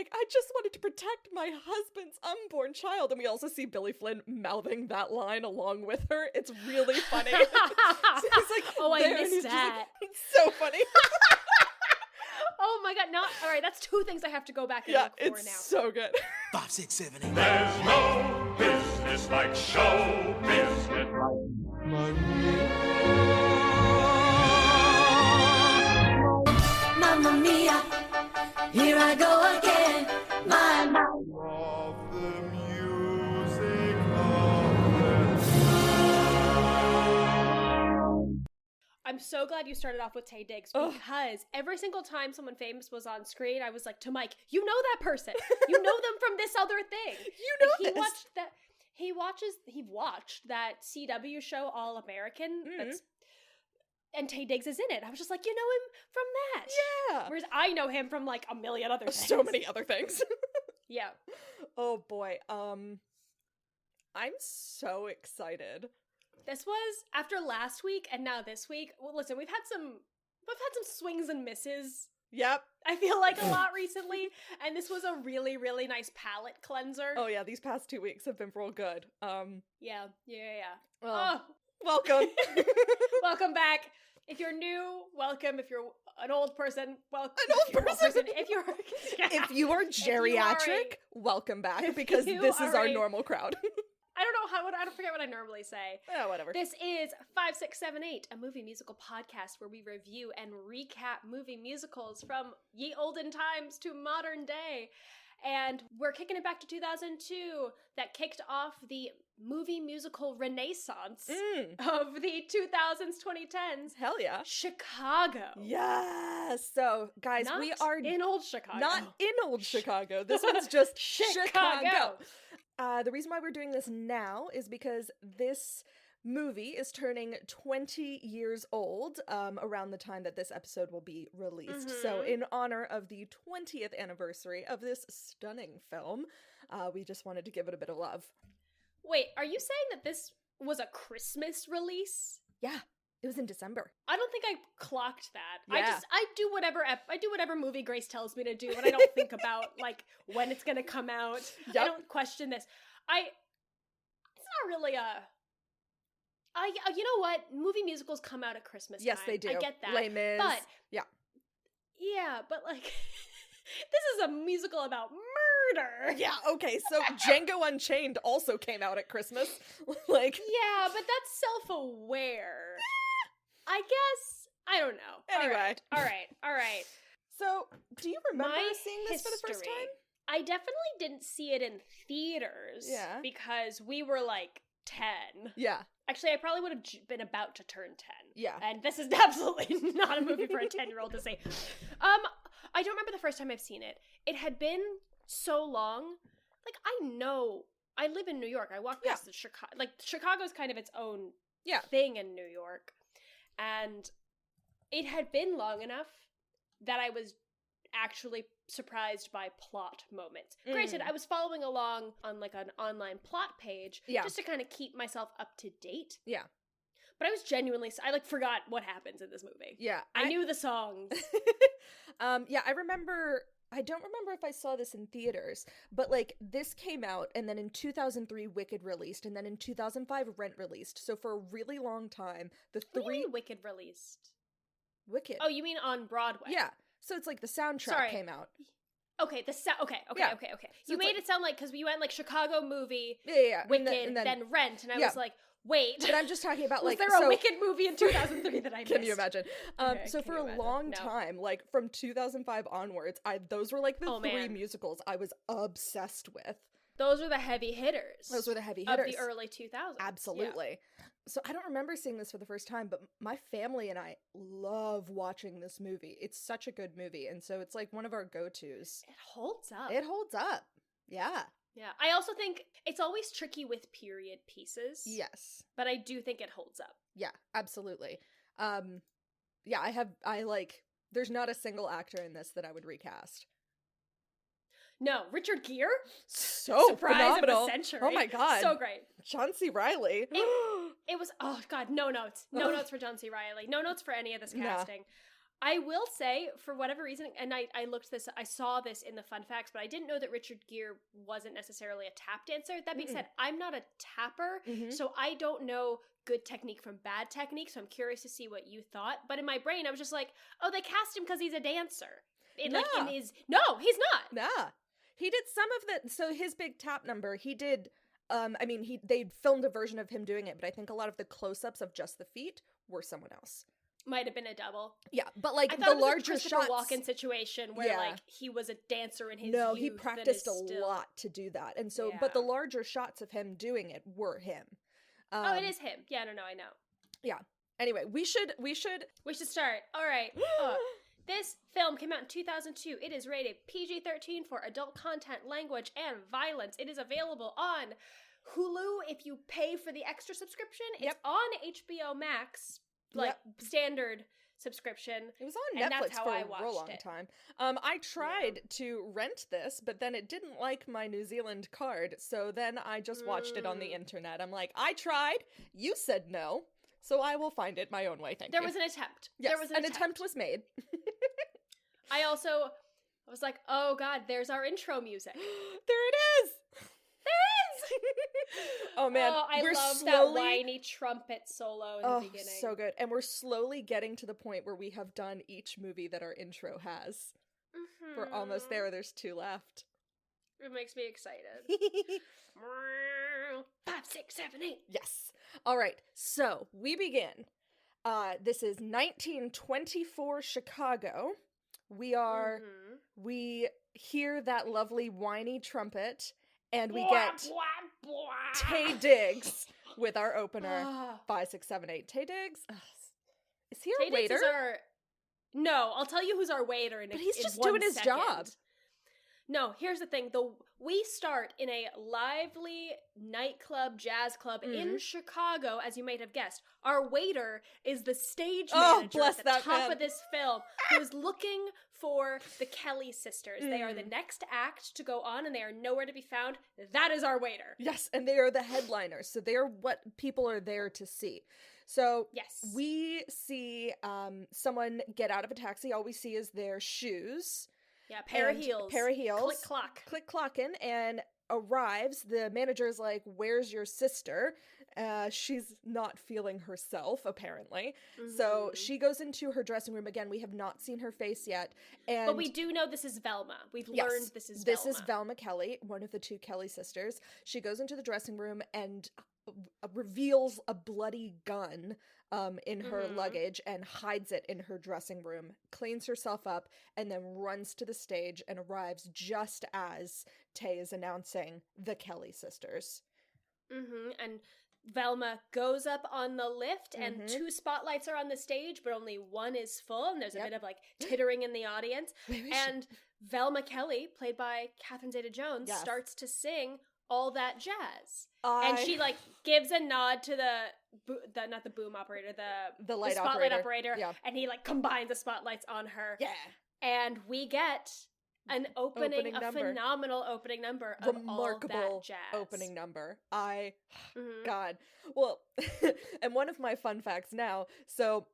like, I just wanted to protect my husband's unborn child. And we also see Billy Flynn mouthing that line along with her. It's really funny. So he's like, oh, I missed that. Like, it's so funny. Oh my god, all right, that's 2 things I have to go back and look for now. Yeah, it's so good. 5, 6, 7, 8. There's no business like show business. Mamma mia, here I go again. My Of the music I'm so glad you started off with Taye Diggs because every single time someone famous was on screen, I was like to Mike, you know that person. You know them from this other thing. You know like, this. He watched that CW show All American. And Taye Diggs is in it. I was just like, you know him from that. Yeah. Whereas I know him from like a million other things. So many other things. Yeah. Oh boy. I'm so excited. This was after last week and now this week. Well, listen, we've had some swings and misses. Yep. I feel like a lot recently, and this was a really, really nice palate cleanser. Oh yeah, these past 2 weeks have been real good. Yeah. Oh. Welcome. Welcome back. If you're new, welcome. If you're an old person, welcome. An old person. If you're If you are geriatric, welcome back because this is our normal crowd. I don't forget what I normally say. Oh, whatever. This is 5678, a movie musical podcast where we review and recap movie musicals from ye olden times to modern day. And we're kicking it back to 2002 that kicked off the movie musical renaissance of the 2000s, 2010s. Hell yeah. Chicago. Yes. So, guys, Not we are in old Chicago. not in old Chicago. This one's just Chicago. The reason why we're doing this now is because this movie is turning 20 years old around the time that this episode will be released. So in honor of the 20th anniversary of this stunning film, we just wanted to give it a bit of love. Wait, are you saying that this was a Christmas release? Yeah, it was in December. I don't think I clocked that. Yeah. I do whatever movie Grace tells me to do, and I don't think about like when it's gonna come out. Yep. I don't question this. It's not really you know what? Movie musicals come out at Christmas Yes, time. they do. I get that. Les Mis. But yeah, but like this is a musical about murder. Yeah, okay, so Django Unchained also came out at Christmas. Like, yeah, but that's self-aware. I guess I don't know. Anyway. All right. So, do you remember My seeing this for the first history. time? I definitely didn't see it in theaters. Yeah. Because we were like 10. Yeah. Actually, I probably would have been about to turn 10. Yeah. And this is absolutely not a movie for a 10-year-old to see. I don't remember the first time I've seen it. It had been so long. Like, I live in New York. I walk past the Chicago. Like, Chicago's kind of its own thing in New York. And it had been long enough that I was actually surprised by plot moments. Granted, I was following along on like an online plot page just to kind of keep myself up to date. Yeah. But I was genuinely, I like forgot what happens in this movie. Yeah. I knew the songs. Yeah, I don't remember if I saw this in theaters, but like this came out and then in 2003 Wicked released and then in 2005 Rent released. So for a really long time, What do you mean Wicked released? Wicked. Oh, you mean on Broadway? Yeah. So it's like the soundtrack came out. Okay, okay. So You made it sound like, because you went like Chicago movie, Yeah. Wicked, and then Rent, and I was like, wait. But I'm just talking about was like, there a Wicked movie in 2003 that I missed? Can you imagine? Okay, so for a long time, like from 2005 onwards, those were like the three musicals I was obsessed with. Those are the heavy hitters. Of the early 2000s. Absolutely. Yeah. So I don't remember seeing this for the first time, but my family and I love watching this movie. It's such a good movie, and so it's like one of our go-tos. It holds up. Yeah. Yeah. I also think it's always tricky with period pieces. Yes. But I do think it holds up. Yeah, absolutely. There's not a single actor in this that I would recast. No, Richard Gere? So Surprise phenomenal. of the century. Oh my god. So great. John C. Reilly. It was, oh god, no notes. No notes for John C. Reilly. No notes for any of this casting. I will say, for whatever reason, and I saw this in the fun facts, but I didn't know that Richard Gere wasn't necessarily a tap dancer. That being said, I'm not a tapper, so I don't know good technique from bad technique, so I'm curious to see what you thought. But in my brain, I was just like, oh, they cast him because he's a dancer. No, he's not. Nah. He did some of the, so his big tap number, he did, they filmed a version of him doing it, but I think a lot of the close-ups of just the feet were someone else. Might have been a double. Yeah, but like I the thought it was larger a shots. Walken situation where like he was a dancer in his No, youth. he practiced a lot to do that, and so but the larger shots of him doing it were him. It is him. Yeah, no, I know. Yeah. Anyway, we should start. All right. This film came out in 2002. It is rated PG-13 for adult content, language, and violence. It is available on Hulu if you pay for the extra subscription. It's on HBO Max. Standard subscription. It was on Netflix for a real long time. I tried to rent this, but then it didn't like my New Zealand card, so then I just watched it on the internet. I'm like, I tried, you said no, so I will find it my own way, thank you. There was an attempt. Yes, there was an attempt was made. I was like, oh god, there's our intro music. There it is! Oh man, I love that whiny trumpet solo in the beginning. So good. And we're slowly getting to the point where we have done each movie that our intro has. We're almost there. There's 2 left. It makes me excited. 5, 6, 7, 8. Yes. All right. So we begin. This is 1924 Chicago. We hear that lovely whiny trumpet. And we get Taye Diggs with our opener. 5, 6, 7, 8. Taye Diggs? Ugh. Is he our waiter? No, I'll tell you who's our waiter in But he's just 1 doing his second. job. No, here's the thing. We start in a lively nightclub, jazz club in Chicago, as you might have guessed. Our waiter is the stage manager at the top of this film, who is looking for the Kelly sisters. They are the next act to go on, and they are nowhere to be found. That is our waiter. Yes, and they are the headliners, so they are what people are there to see. So yes, we see someone get out of a taxi. All we see is their shoes. Yeah, pair of heels. Click clocking, and arrives. The manager is like, "Where's your sister?" She's not feeling herself, apparently. So she goes into her dressing room. Again, we have not seen her face yet. But we do know this is Velma. We've learned this is Velma. This is Velma Kelly, one of the 2 Kelly sisters. She goes into the dressing room and reveals a bloody gun in her luggage and hides it in her dressing room, cleans herself up, and then runs to the stage and arrives just as Taye is announcing the Kelly sisters. And Velma goes up on the lift, and 2 spotlights are on the stage, but only 1 is full, and there's a bit of like tittering in the audience. And Velma Kelly, played by Catherine Zeta Jones, starts to sing all that jazz. And she like gives a nod to not the boom operator, the spotlight operator, and he like combines the spotlights on her. Yeah. And we get an phenomenal opening number of remarkable all that jazz. Opening number. God. Well, and one of my fun facts now, so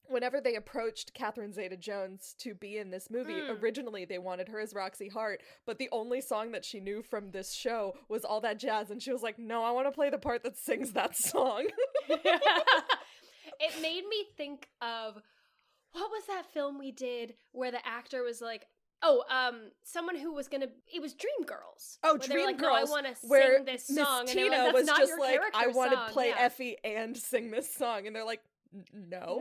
whenever they approached Catherine Zeta Jones to be in this movie, originally they wanted her as Roxy Hart, but the only song that she knew from this show was All That Jazz, and she was like, no, I want to play the part that sings that song. It made me think of, what was that film we did where the actor was like, someone who was gonna, it was Dreamgirls. Oh, Dreamgirls. Like, no, I want to sing this song. Miss Tina was just like, I want to play Effie and sing this song. And they're like, no,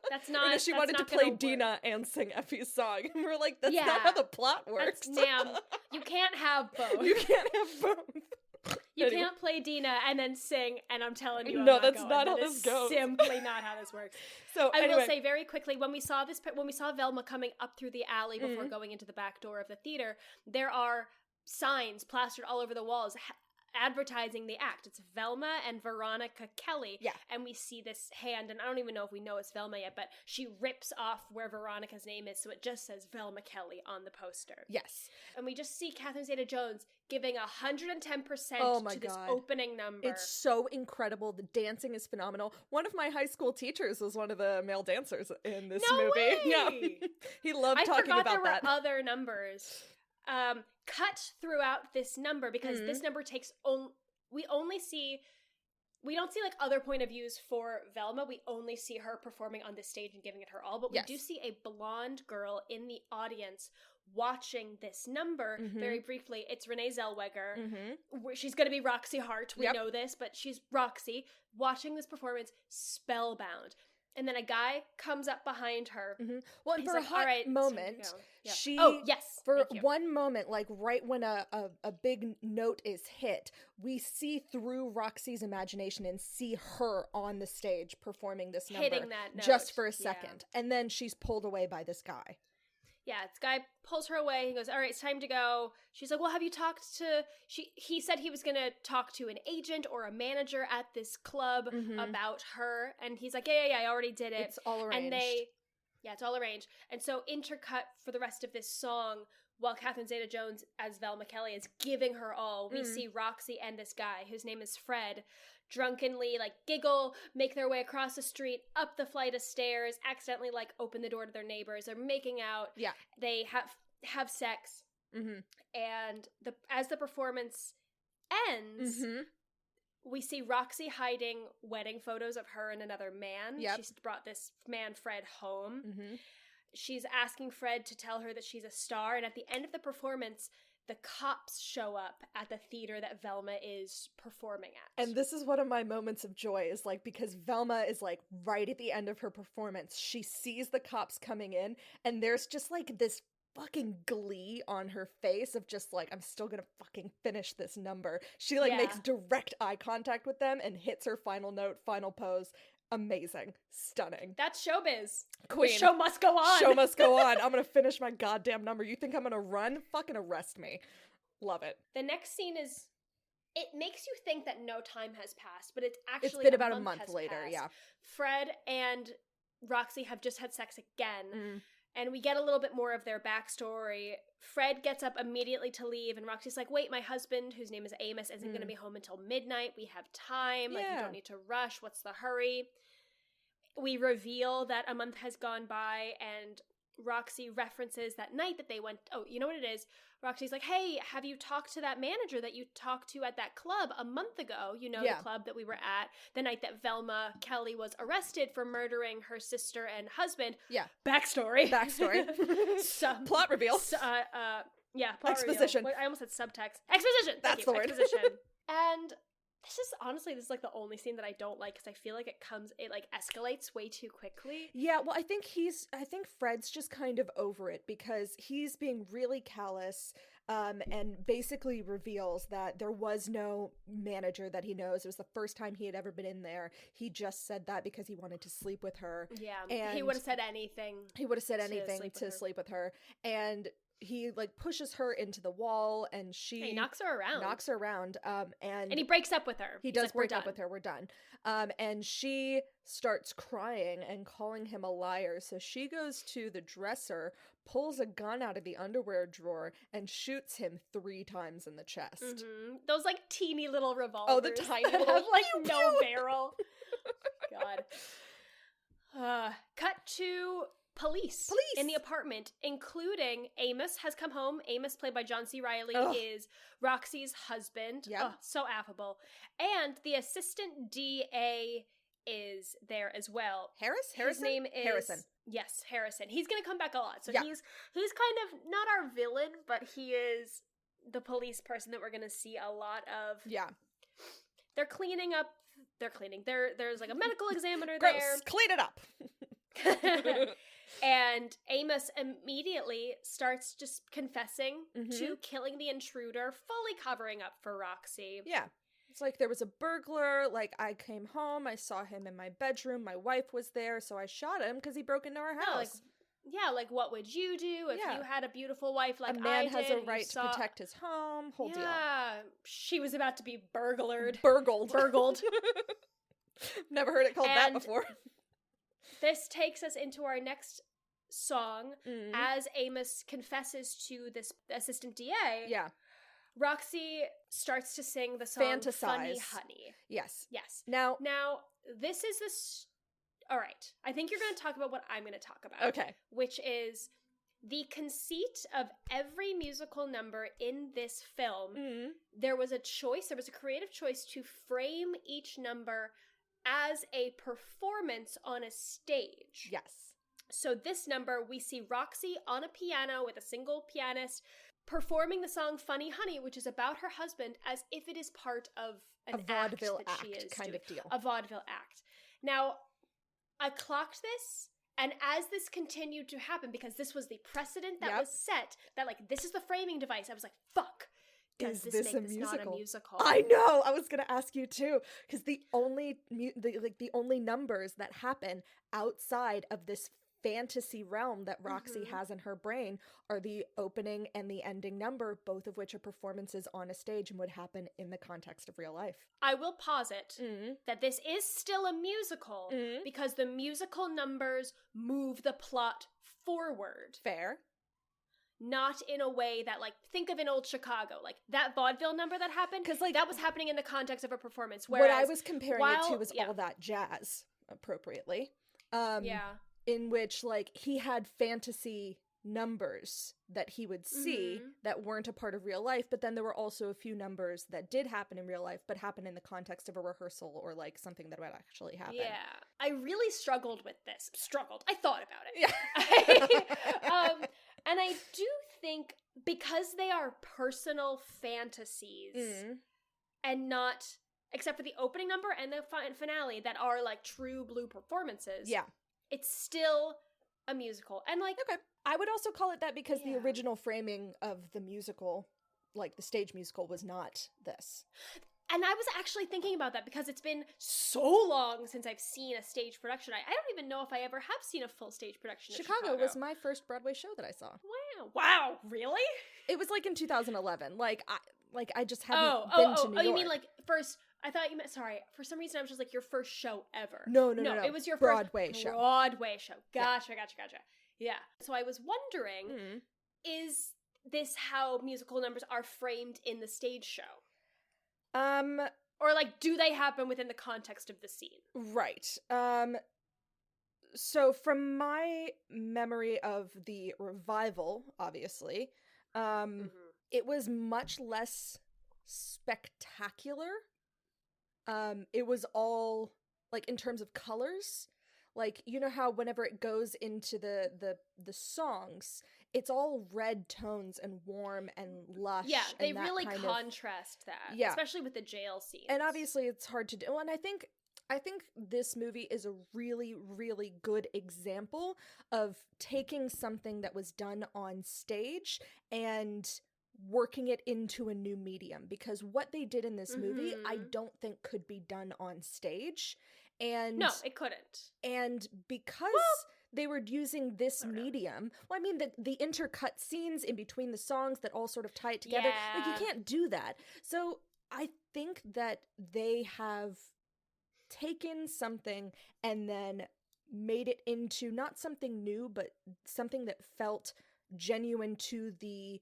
that's not. And she wanted to play Dina and sing Effie's song, and we're like, that's not how the plot works. Ma'am, you can't have both. You can't have both. You can't play Dina and then sing, and I'm telling you, that's not how this goes. Simply not how this works. So I will say very quickly, when we saw Velma coming up through the alley before going into the back door of the theater, there are signs plastered all over the walls advertising the act. It's Velma and Veronica Kelly. Yeah. And we see this hand, and I don't even know if we know it's Velma yet, but she rips off where Veronica's name is, so it just says Velma Kelly on the poster. Yes. And we just see Catherine Zeta-Jones giving 110% to this God. opening number. It's so incredible. The dancing is phenomenal. One of my high school teachers was one of the male dancers in this movie. Way! Yeah. He loved talking about that. I forgot there were other numbers. Cut throughout this number, because this number takes we don't see like other point of views for Velma. We only see her performing on this stage and giving it her all, but we do see a blonde girl in the audience watching this number very briefly. It's Renée Zellweger. She's going to be Roxy Hart. We know this, but she's Roxy watching this performance spellbound. And then a guy comes up behind her. Well, and for a hot moment, she... Oh, yes. For one moment, like right when a big note is hit, we see through Roxy's imagination and see her on the stage performing this number. Hitting that note. Just for a second. And then she's pulled away by this guy. Yeah, this guy pulls her away. He goes, all right, it's time to go. She's like, well, have you talked to... He said he was going to talk to an agent or a manager at this club about her. And he's like, yeah, I already did it. It's all arranged. And it's all arranged. And so intercut for the rest of this song, while Catherine Zeta-Jones as Velma Kelly is giving her all, we see Roxy and this guy, whose name is Fred, drunkenly like giggle, make their way across the street, up the flight of stairs, accidentally like open the door to their neighbors. They're making out. Yeah. They have sex. And as the performance ends, we see Roxy hiding wedding photos of her and another man. She's brought this man, Fred, home. She's asking Fred to tell her that she's a star. And at the end of the performance, the cops show up at the theater that Velma is performing at. And this is one of my moments of joy, is like, because Velma is like right at the end of her performance, she sees the cops coming in, and there's just like this fucking glee on her face of just like, I'm still gonna fucking finish this number. She like makes direct eye contact with them and hits her final note, final pose. Amazing. Stunning. That's showbiz. Queen. The show must go on. Show must go on. I'm gonna finish my goddamn number. You think I'm gonna run? Fucking arrest me. Love it. The next scene is... It makes you think that no time has passed, but it's actually it's been about a month later, passed. Fred and Roxy have just had sex again, and we get a little bit more of their backstory. Fred gets up immediately to leave, and Roxy's like, wait, my husband, whose name is Amos, isn't going to be home until midnight. We have time. Like, you don't need to rush. What's the hurry? We reveal that a month has gone by, and Roxy references that night that they went... Oh, you know what it is? Roxy's like, hey, have you talked to that manager that you talked to at that club a month ago? You know, the club that we were at the night that Velma Kelly was arrested for murdering her sister and husband. Yeah. Backstory. Plot reveal. Plot Exposition. reveal. I almost said subtext. Exposition. That's the word. Exposition. And... This is like the only scene that I don't like, because I feel like it like escalates way too quickly. Yeah, well, I think Fred's just kind of over it, because he's being really callous, and basically reveals that there was no manager that he knows. It was the first time he had ever been in there. He just said that because he wanted to sleep with her. Yeah, and he would have said anything. To sleep with her. And he like pushes her into the wall, and he knocks her around. And he breaks up with her. He does break up with her. We're done. And she starts crying and calling him a liar. So she goes to the dresser, pulls a gun out of the underwear drawer, and shoots him 3 times in the chest. Those like teeny little revolvers. Oh, the tiny little have like no barrel. God. Cut to police in the apartment, including Amos has come home. Amos, played by John C. Reilly, is Roxy's husband. So affable. And the assistant DA is there as well. His name is Harrison. Yes, Harrison. He's gonna come back a lot. So he's kind of not our villain, but he is the police person that we're gonna see a lot of. They're cleaning up. There's like a medical examiner there. Clean it up. And Amos immediately starts just confessing to killing the intruder, fully covering up for Roxy. Yeah. It's like, there was a burglar, like, I came home, I saw him in my bedroom, my wife was there, so I shot him because he broke into our house. Yeah, like what would you do if you had a beautiful wife like a man I has did? a right to protect his home. Whole deal. Yeah, she was about to be burgled. Burgled. Never heard it called that before. This takes us into our next song as Amos confesses to this assistant DA. Yeah. Roxy starts to sing the song Fantasize. Funny Honey. Yes. Now, this is this... All right. I think you're going to talk about what I'm going to talk about. Okay. Which is the conceit of every musical number in this film. There was a creative choice to frame each number as a performance on a stage. Yes. So this number, we see Roxy on a piano with a single pianist performing the song Funny Honey, which is about her husband as if it is part of a vaudeville act that she act is kind doing. of deal. A vaudeville act. Now, I clocked this, and as this continued to happen, because this was the precedent that was set, that like, this is the framing device, I was like, fuck. Does this make this not a musical? I know. I was gonna ask you too, because the only numbers that happen outside of this fantasy realm that Roxy has in her brain are the opening and the ending number, both of which are performances on a stage and would happen in the context of real life. I will posit that this is still a musical because the musical numbers move the plot forward. Fair. Not in a way that, like, think of an old Chicago, like that vaudeville number that happened, because like that was happening in the context of a performance. Whereas what I was comparing it to was All That Jazz, appropriately. In which, like, he had fantasy numbers that he would see that weren't a part of real life, but then there were also a few numbers that did happen in real life, but happened in the context of a rehearsal or, like, something that would actually happen. Yeah. I really struggled with this. I thought about it. Yeah. And I do think, because they are personal fantasies and not, except for the opening number and the finale that are, like, true blue performances. Yeah. It's still a musical. And, like... Okay. I would also call it that because the original framing of the musical, like the stage musical, was not this. And I was actually thinking about that because it's been so long since I've seen a stage production. I don't even know if I ever have seen a full stage production of Chicago. Was my first Broadway show that I saw. Wow. Really? It was, like, in 2011. I just hadn't been to New York. You mean, like, first... I thought you meant, sorry, for some reason I was just like, your first show ever. No. It was your Broadway first show. Broadway show. Gotcha. Yeah. So I was wondering, is this how musical numbers are framed in the stage show? Or, like, do they happen within the context of the scene? Right. So from my memory of the revival, obviously, it was much less spectacular. It was all, like, in terms of colors, like, you know how whenever it goes into the songs, it's all red tones and warm and lush. Yeah, they and really contrast that, especially with the jail scenes. And obviously it's hard to do. And I think this movie is a really, really good example of taking something that was done on stage and working it into a new medium, because what they did in this movie I don't think could be done on stage. And no, it couldn't. And because they were using this medium, well, I mean, the intercut scenes in between the songs that all sort of tie it together, like, you can't do that. So I think that they have taken something and then made it into not something new, but something that felt genuine to the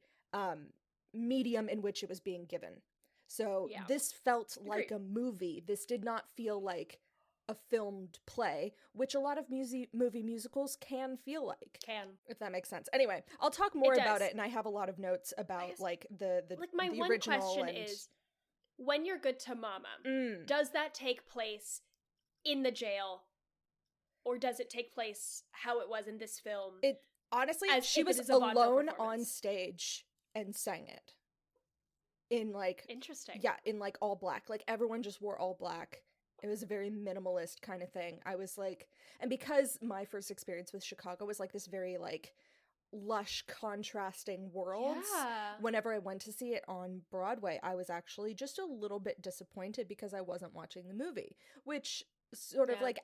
medium in which it was being given. So this felt like a movie. This did not feel like a filmed play, which a lot of movie musicals can feel like. If that makes sense. Anyway, I'll talk more about it, and I have a lot of notes about, like, the my the one original question is, When You're Good to Mama, does that take place in the jail, or does it take place how it was in this film? It honestly, she was alone on stage and sang it in, like, interesting. Yeah, in, like, all black. Like, everyone just wore all black. It was a very minimalist kind of thing. I was like, and because my first experience with Chicago was, like, this very, like, lush contrasting worlds, whenever I went to see it on Broadway, I was actually just a little bit disappointed because I wasn't watching the movie, which sort of, like,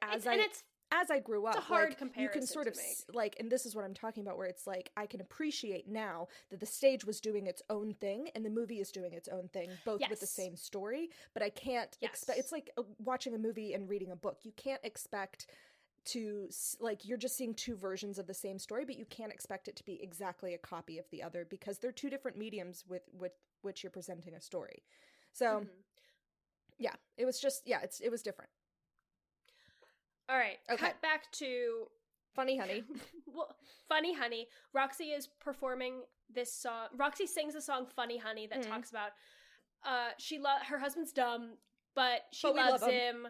as I grew up, It's a hard like, comparison you can sort to of make. like, and this is what I'm talking about, where it's like I can appreciate now that the stage was doing its own thing and the movie is doing its own thing, both with the Yes. same story. But I can't expect. Yes. It's like watching a movie and reading a book. You can't expect to like, you're just seeing two versions of the same story, but you can't expect it to be exactly a copy of the other because they're two different mediums with which you're presenting a story. So yeah, it was just it was different. All right, Okay. cut back to Funny Honey. well, Funny Honey. Roxy is performing this song. Roxy sings a song, Funny Honey, that talks about her husband's dumb, but But we loves love him.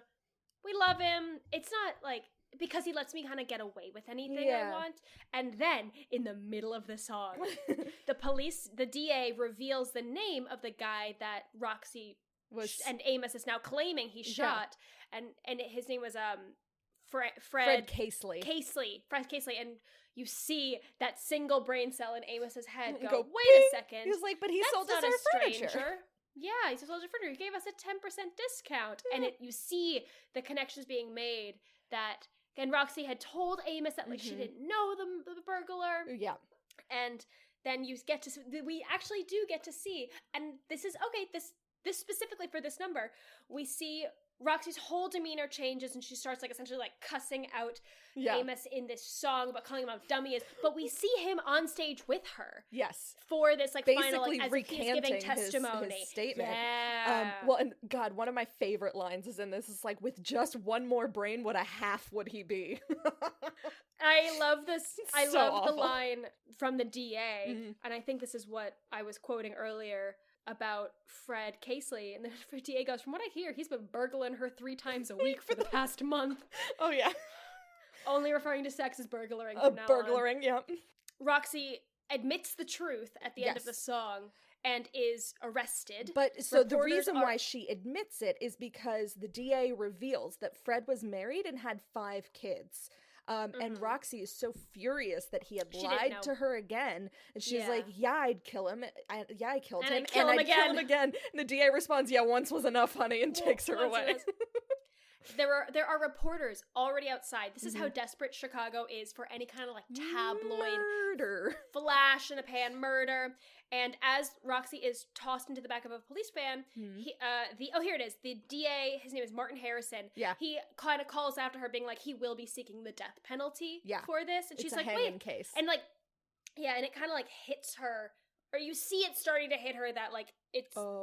We love him. It's not like because he lets me kind of get away with anything I want. And then in the middle of the song, the DA reveals the name of the guy that Roxy and Amos is now claiming he shot, and his name was Fred Casely. Fred Casely, and you see that single brain cell in Amos's head go, Go, wait a second. He was like, but he That's sold us not our a furniture. stranger. Yeah, he sold us our furniture. He gave us a 10% discount. And you see the connections being made that, and Roxy had told Amos that like she didn't know the burglar. Yeah. And then we actually do get to see, and this is, okay, this specifically for this number, we see Roxy's whole demeanor changes and she starts like essentially like cussing out Amos in this song about calling him a dummy but we see him on stage with her. Yes. For this like basically final, like, as if he's giving testimony. his statement. Yeah. Well, and God, one of my favorite lines is in this. Is like, with just one more brain, what a half would he be? I love this. I So love awful. the line from the DA, and I think this is what I was quoting earlier about Fred Casely, and the DA goes, from what I hear, he's been burgling her 3 times a week for the past month. Oh yeah. Only referring to sex as burglaring from now burglaring, on. yeah. Roxy admits the truth at the end of the song and is arrested. But so the Reporters reason why she admits it is because the DA reveals that Fred was married and had 5 kids. And Roxy is so furious that he had lied to her again. And she's like, yeah, I'd kill him. I killed him. I'd kill him again. And the DA responds, yeah, once was enough, honey, and takes her away. There are reporters already outside. This is how desperate Chicago is for any kind of like tabloid murder, flash in the pan murder. And as Roxy is tossed into the back of a police van, here it is. The DA, his name is Martin Harrison. Yeah. He kind of calls after her, being like, he will be seeking the death penalty for this. And she's like, wait. Case. And like, yeah, and it kind of like hits her, or you see it starting to hit her that like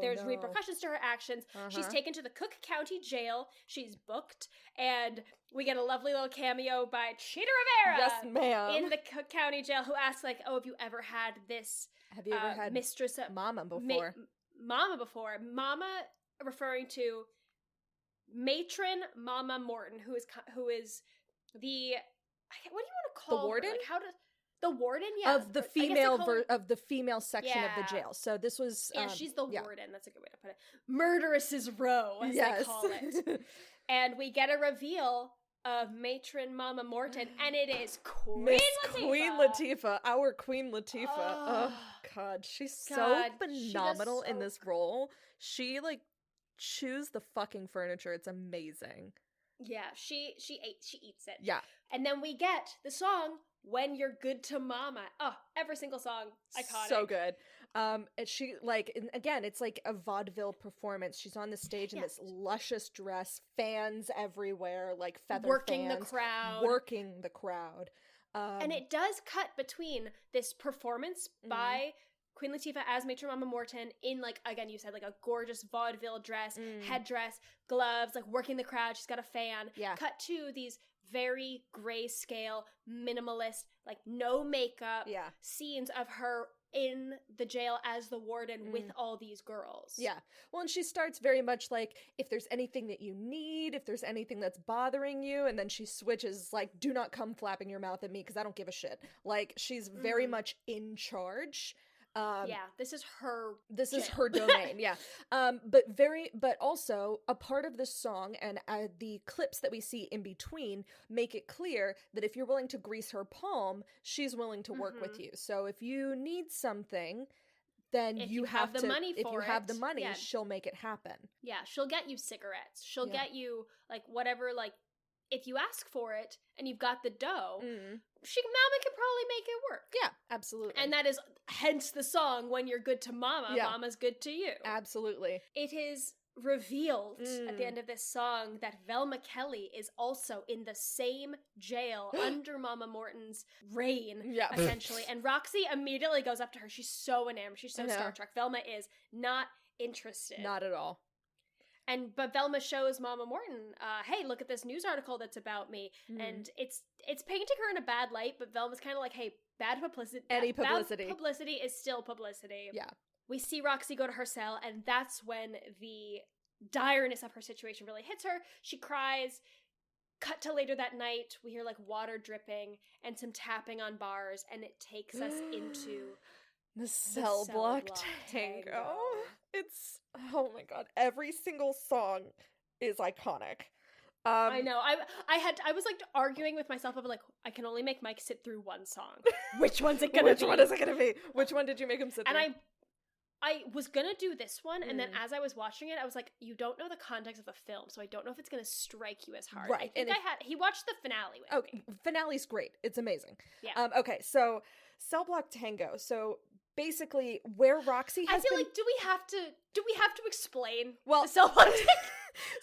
there's repercussions to her actions. She's taken to the Cook County Jail. She's booked, and we get a lovely little cameo by Cheetah Rivera. Yes, ma'am. In the Cook County Jail, who asks like, "Oh, have you ever had this? Have you ever had mistress Mama before? Mama before? Mama referring to matron Mama Morton, who is the what do you want to call the warden? Her? Like, how does the warden, of the female section of the jail. So this was she's the warden. That's a good way to put it. Murderess's row, as they call it. And we get a reveal of matron Mama Morton, and it is Queen Latifah, our Queen Latifah. Oh God, she's so phenomenal in this role. She like chews the fucking furniture. It's amazing. Yeah, she eats it. Yeah, and then we get the song When You're Good to Mama. Oh, every single song, iconic. So good. And she like, and again, it's like a vaudeville performance. She's on the stage in this luscious dress, fans everywhere, like feather working fans, working the crowd. And it does cut between this performance by Queen Latifah as Matron Mama Morton in, like, again, you said, like, a gorgeous vaudeville dress, headdress, gloves, like, working the crowd. She's got a fan. Yeah. Cut to these very grayscale, minimalist, like, no makeup scenes of her in the jail as the warden with all these girls. Yeah. Well, and she starts very much like, if there's anything that you need, if there's anything that's bothering you, and then she switches, like, do not come flapping your mouth at me because I don't give a shit. Like, she's very much in charge. This is her domain. Yeah. But also a part of this song and the clips that we see in between make it clear that if you're willing to grease her palm, she's willing to work with you. So if you need something, then if you have the money, she'll make it happen. Yeah, she'll get you cigarettes. She'll get you like whatever, like if you ask for it and you've got the dough, Mm. Mama can probably make it work. Yeah, absolutely. And that is hence the song, when you're good to Mama, Yeah. Mama's good to you. Absolutely. It is revealed at the Mm. end of this song that Velma Kelly is also in the same jail under Mama Morton's reign, Yeah. essentially. And Roxy immediately goes up to her. She's so enamored. She's so I know. Star Trek. Velma is not interested. Not at all. But Velma shows Mama Morton, hey, look at this news article that's about me. Mm. And it's painting her in a bad light, but Velma's kind of like, hey, bad publicity. Any publicity. Bad publicity is still publicity. Yeah. We see Roxy go to her cell, and that's when the direness of her situation really hits her. She cries. Cut to later that night, we hear like water dripping and some tapping on bars, and it takes us into The cell block tango. It's, oh my god, every single song is iconic. I know. I was like arguing with myself. I'm like, I can only make Mike sit through one song. Which one's it gonna be? Which one is it gonna be? Which one did you make him sit through? And I was gonna do this one, and then Mm. as I was watching it, I was like, you don't know the context of the film, so I don't know if it's gonna strike you as hard. Right, I think and he watched the finale with me. Finale's great. It's amazing. Yeah. Okay, so cell block tango. So basically, where Roxy I has feel been, like do we have to explain Well, the cell block tango?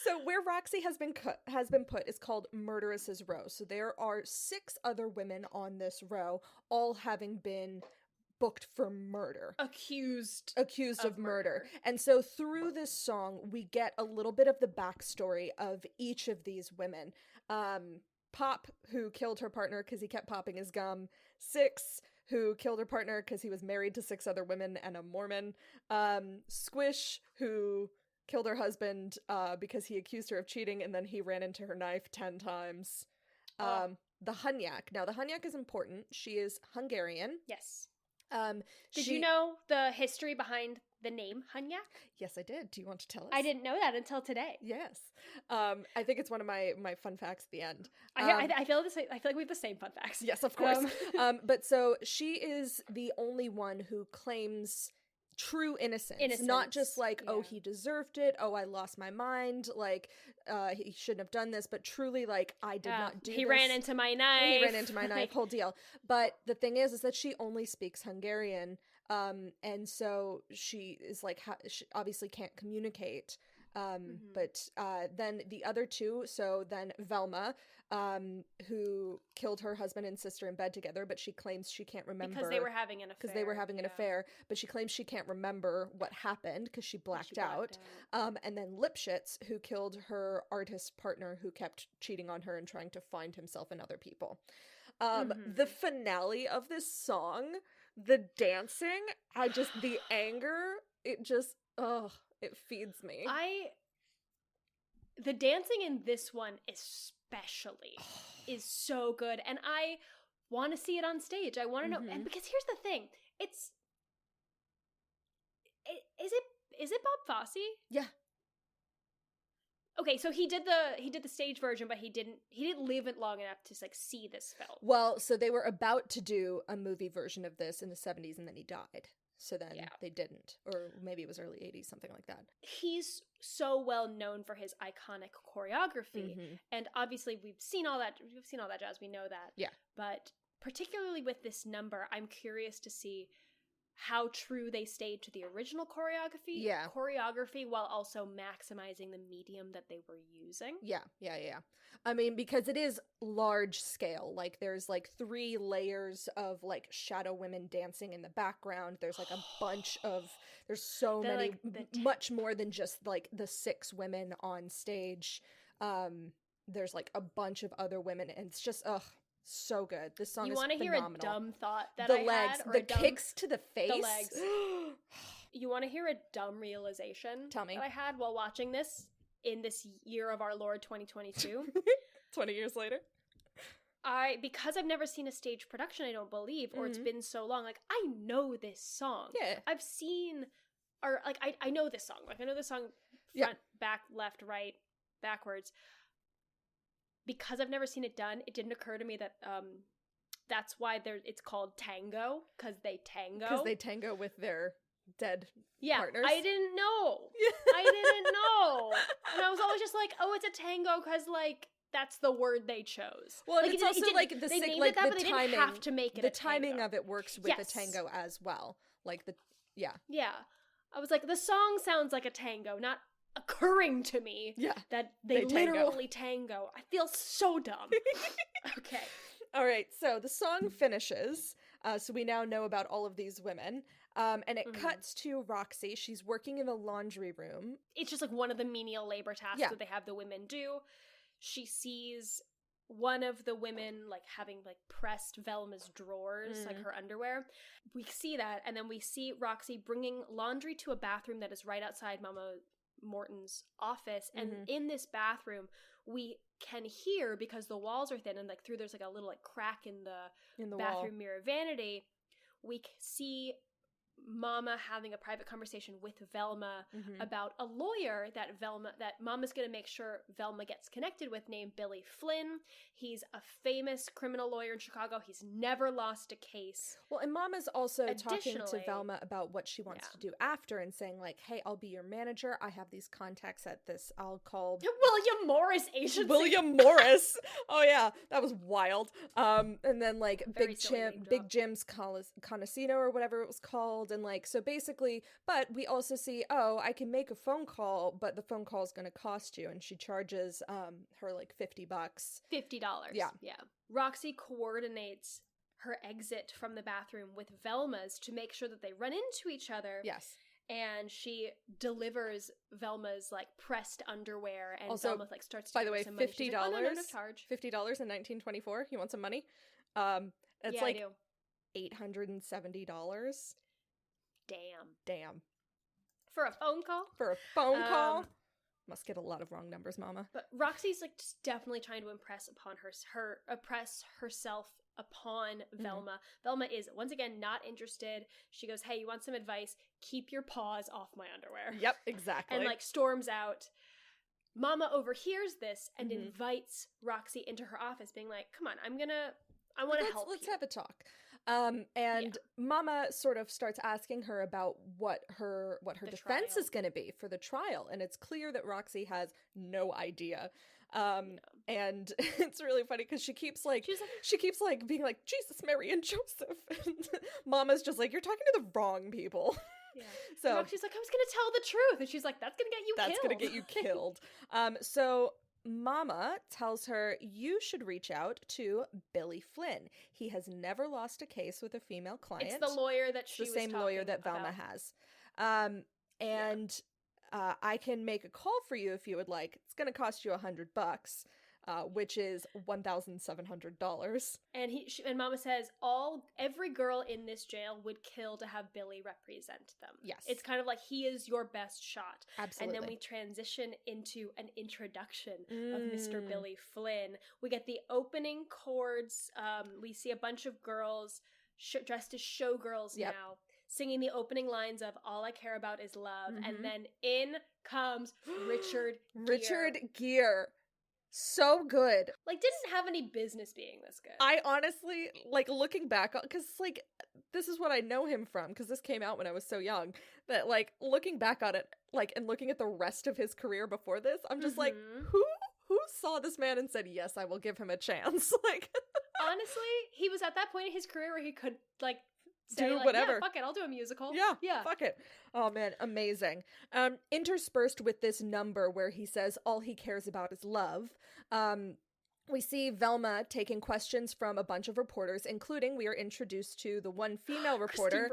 so where Roxy has been put is called Murderess's Row. So there are 6 other women on this row, all having been booked for murder. Accused Of murder. And so through this song, we get a little bit of the backstory of each of these women. Pop, who killed her partner because he kept popping his gum. 6, who killed her partner because he was married to 6 other women and a Mormon. Squish, who killed her husband because he accused her of cheating and then he ran into her knife 10 times. The Hunyak. Now, the Hunyak is important. She is Hungarian. Yes. Did She- you know the history behind the name Hunyak? Yes, I did. Do you want to tell us? I didn't know that until today. Yes. I think it's one of my fun facts at the end. I feel the same. I feel like we have the same fun facts. Yes, of course. But so she is the only one who claims true innocence. Not just like, oh, yeah. he deserved it. Oh, I lost my mind. Like, he shouldn't have done this. But truly, like, I did not do He this. ran into my knife. He ran into my knife, Like, whole deal. But the thing is that she only speaks Hungarian. And so she is like, she obviously can't communicate. But then the other 2, so then Velma, who killed her husband and sister in bed together, but she claims she can't remember. because they were having an affair. Because they were having an yeah. affair, but she claims she can't remember what happened because she blacked out. out. And then Lipschitz, who killed her artist partner who kept cheating on her and trying to find himself and other people. The finale of this song, the dancing, the anger, it just, it feeds me. The dancing in this one especially is so good, and I want to see it on stage. I want to know, and because here's the thing, is it Bob Fosse? Yeah. Okay, so he did the stage version, but he didn't live it long enough to like see this film. Well, so they were about to do a movie version of this in the 70s, and then he died. So then they didn't. Or maybe it was early 80s, something like that. He's so well known for his iconic choreography. And obviously we've seen all that jazz, we know that. Yeah. But particularly with this number, I'm curious to see how true they stayed to the original choreography while also maximizing the medium that they were using. Yeah. I mean, because it is large scale. Like, there's like 3 layers of like shadow women dancing in the background. There's like a bunch of, there's so many, much more than just like the 6 women on stage. There's like a bunch of other women, and it's just, so good. This song is phenomenal. You want to hear a dumb thought that the I legs, had? Or the a dumb, kicks to the face. The legs. You want to hear a dumb realization Tell me. that I had while watching this in this year of our Lord 2022? 20 years later? Because I've never seen a stage production, I don't believe, or it's been so long, like, I know this song. Yeah. I've seen, or like, I know this song. Like, I know this song front, back, left, right, backwards. Because I've never seen it done, it didn't occur to me that that's why it's called tango, because they tango. Because they tango with their dead partners. I didn't know. I didn't know. And I was always just like, oh, it's a tango because, like, that's the word they chose. Well, it's also like the they named like it that, the but they timing. didn't have to make it The a tango. timing of it works with the Yes. tango as well. Like Yeah. I was like, the song sounds like a tango, not occurring to me that they literally tango. I feel so dumb. Okay. All right, so the song finishes. So we now know about all of these women. And it cuts to Roxy. She's working in the laundry room. It's just like one of the menial labor tasks that they have the women do. She sees one of the women like having like pressed Velma's drawers, like her underwear. We see that, and then we see Roxy bringing laundry to a bathroom that is right outside Mama Morton's office. And in this bathroom, we can hear, because the walls are thin and like through there's like a little like crack in the bathroom wall. mirror vanity, we see Mama having a private conversation with Velma about a lawyer that Mama's going to make sure Velma gets connected with, named Billy Flynn. He's a famous criminal lawyer in Chicago. He's never lost a case. Well, and Mama's also talking to Additionally- Velma about what she wants to do after, and saying like, hey, I'll be your manager. I have these contacts at this, I'll call William Morris agency. William Morris. Oh yeah, that was wild. And then like Very silly name Big drop. Jim's Conocino or whatever it was called, and like, so basically, but we also see, oh, I can make a phone call, but the phone call is going to cost you, and she charges her like $50. $50. Yeah. Roxy coordinates her exit from the bathroom with Velma's to make sure that they run into each other. Yes. And she delivers Velma's like pressed underwear, and Also, Velma like starts to by the give way, her some money. She's $50. like, oh, no charge. $50 in 1924. You want some money? It's Yeah, like I do. $870. Damn. For a phone call? For a phone call? Must get a lot of wrong numbers, Mama. But Roxy's like just definitely trying to impress herself upon Velma. Velma is once again not interested. She goes, "Hey, you want some advice? Keep your paws off my underwear." Yep, exactly. And like storms out. Mama overhears this and invites Roxy into her office, being like, "Come on, I want to help Let's you." have a talk. And Mama sort of starts asking her about what her defense trial. is going to be for the trial, and it's clear that Roxy has no idea. And it's really funny because she keeps being like, Jesus, Mary, and Joseph. And Mama's just like, you're talking to the wrong people. Yeah. So Roxy's like, I was gonna tell the truth, and she's like, that's gonna get you killed. That's gonna get you killed. So Mama tells her, you should reach out to Billy Flynn. He has never lost a case with a female client. It's the lawyer that she the was same lawyer talking that Velma about. has. I can make a call for you if you would like. It's going to cost you $100, which is $1,700. And Mama says every girl in this jail would kill to have Billy represent them. Yes. It's kind of like he is your best shot. Absolutely. And then we transition into an introduction of Mr. Billy Flynn. We get the opening chords. We see a bunch of girls dressed as showgirls now, singing the opening lines of All I Care About Is Love. And then in comes Richard Gere. So good. Like, didn't have any business being this good. I honestly, like, looking back, because, like, this is what I know him from, because this came out when I was so young, that, like, looking back on it, like, and looking at the rest of his career before this, I'm just like, who saw this man and said, yes, I will give him a chance? Like, honestly, he was at that point in his career where he could, like, say, do like, whatever. Yeah, fuck it, I'll do a musical. Yeah, fuck it. Oh man, amazing. Interspersed with this number where he says all he cares about is love, we see Velma taking questions from a bunch of reporters, including we are introduced to the one female reporter,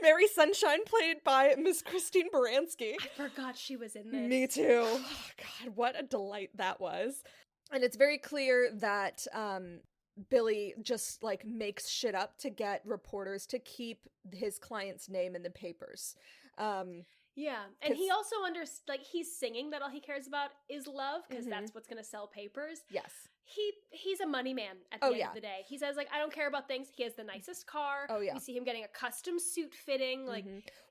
Mary Sunshine, played by Miss Christine Baranski. I forgot she was in this. Me too. Oh, God, what a delight that was. And it's very clear that Billy just, like, makes shit up to get reporters to keep his client's name in the papers. Yeah, and he also he's singing that all he cares about is love, because that's what's gonna sell papers. Yes. He's a money man at the end of the day. He says, like, I don't care about things. He has the nicest car. Oh, yeah. We see him getting a custom suit fitting. Like,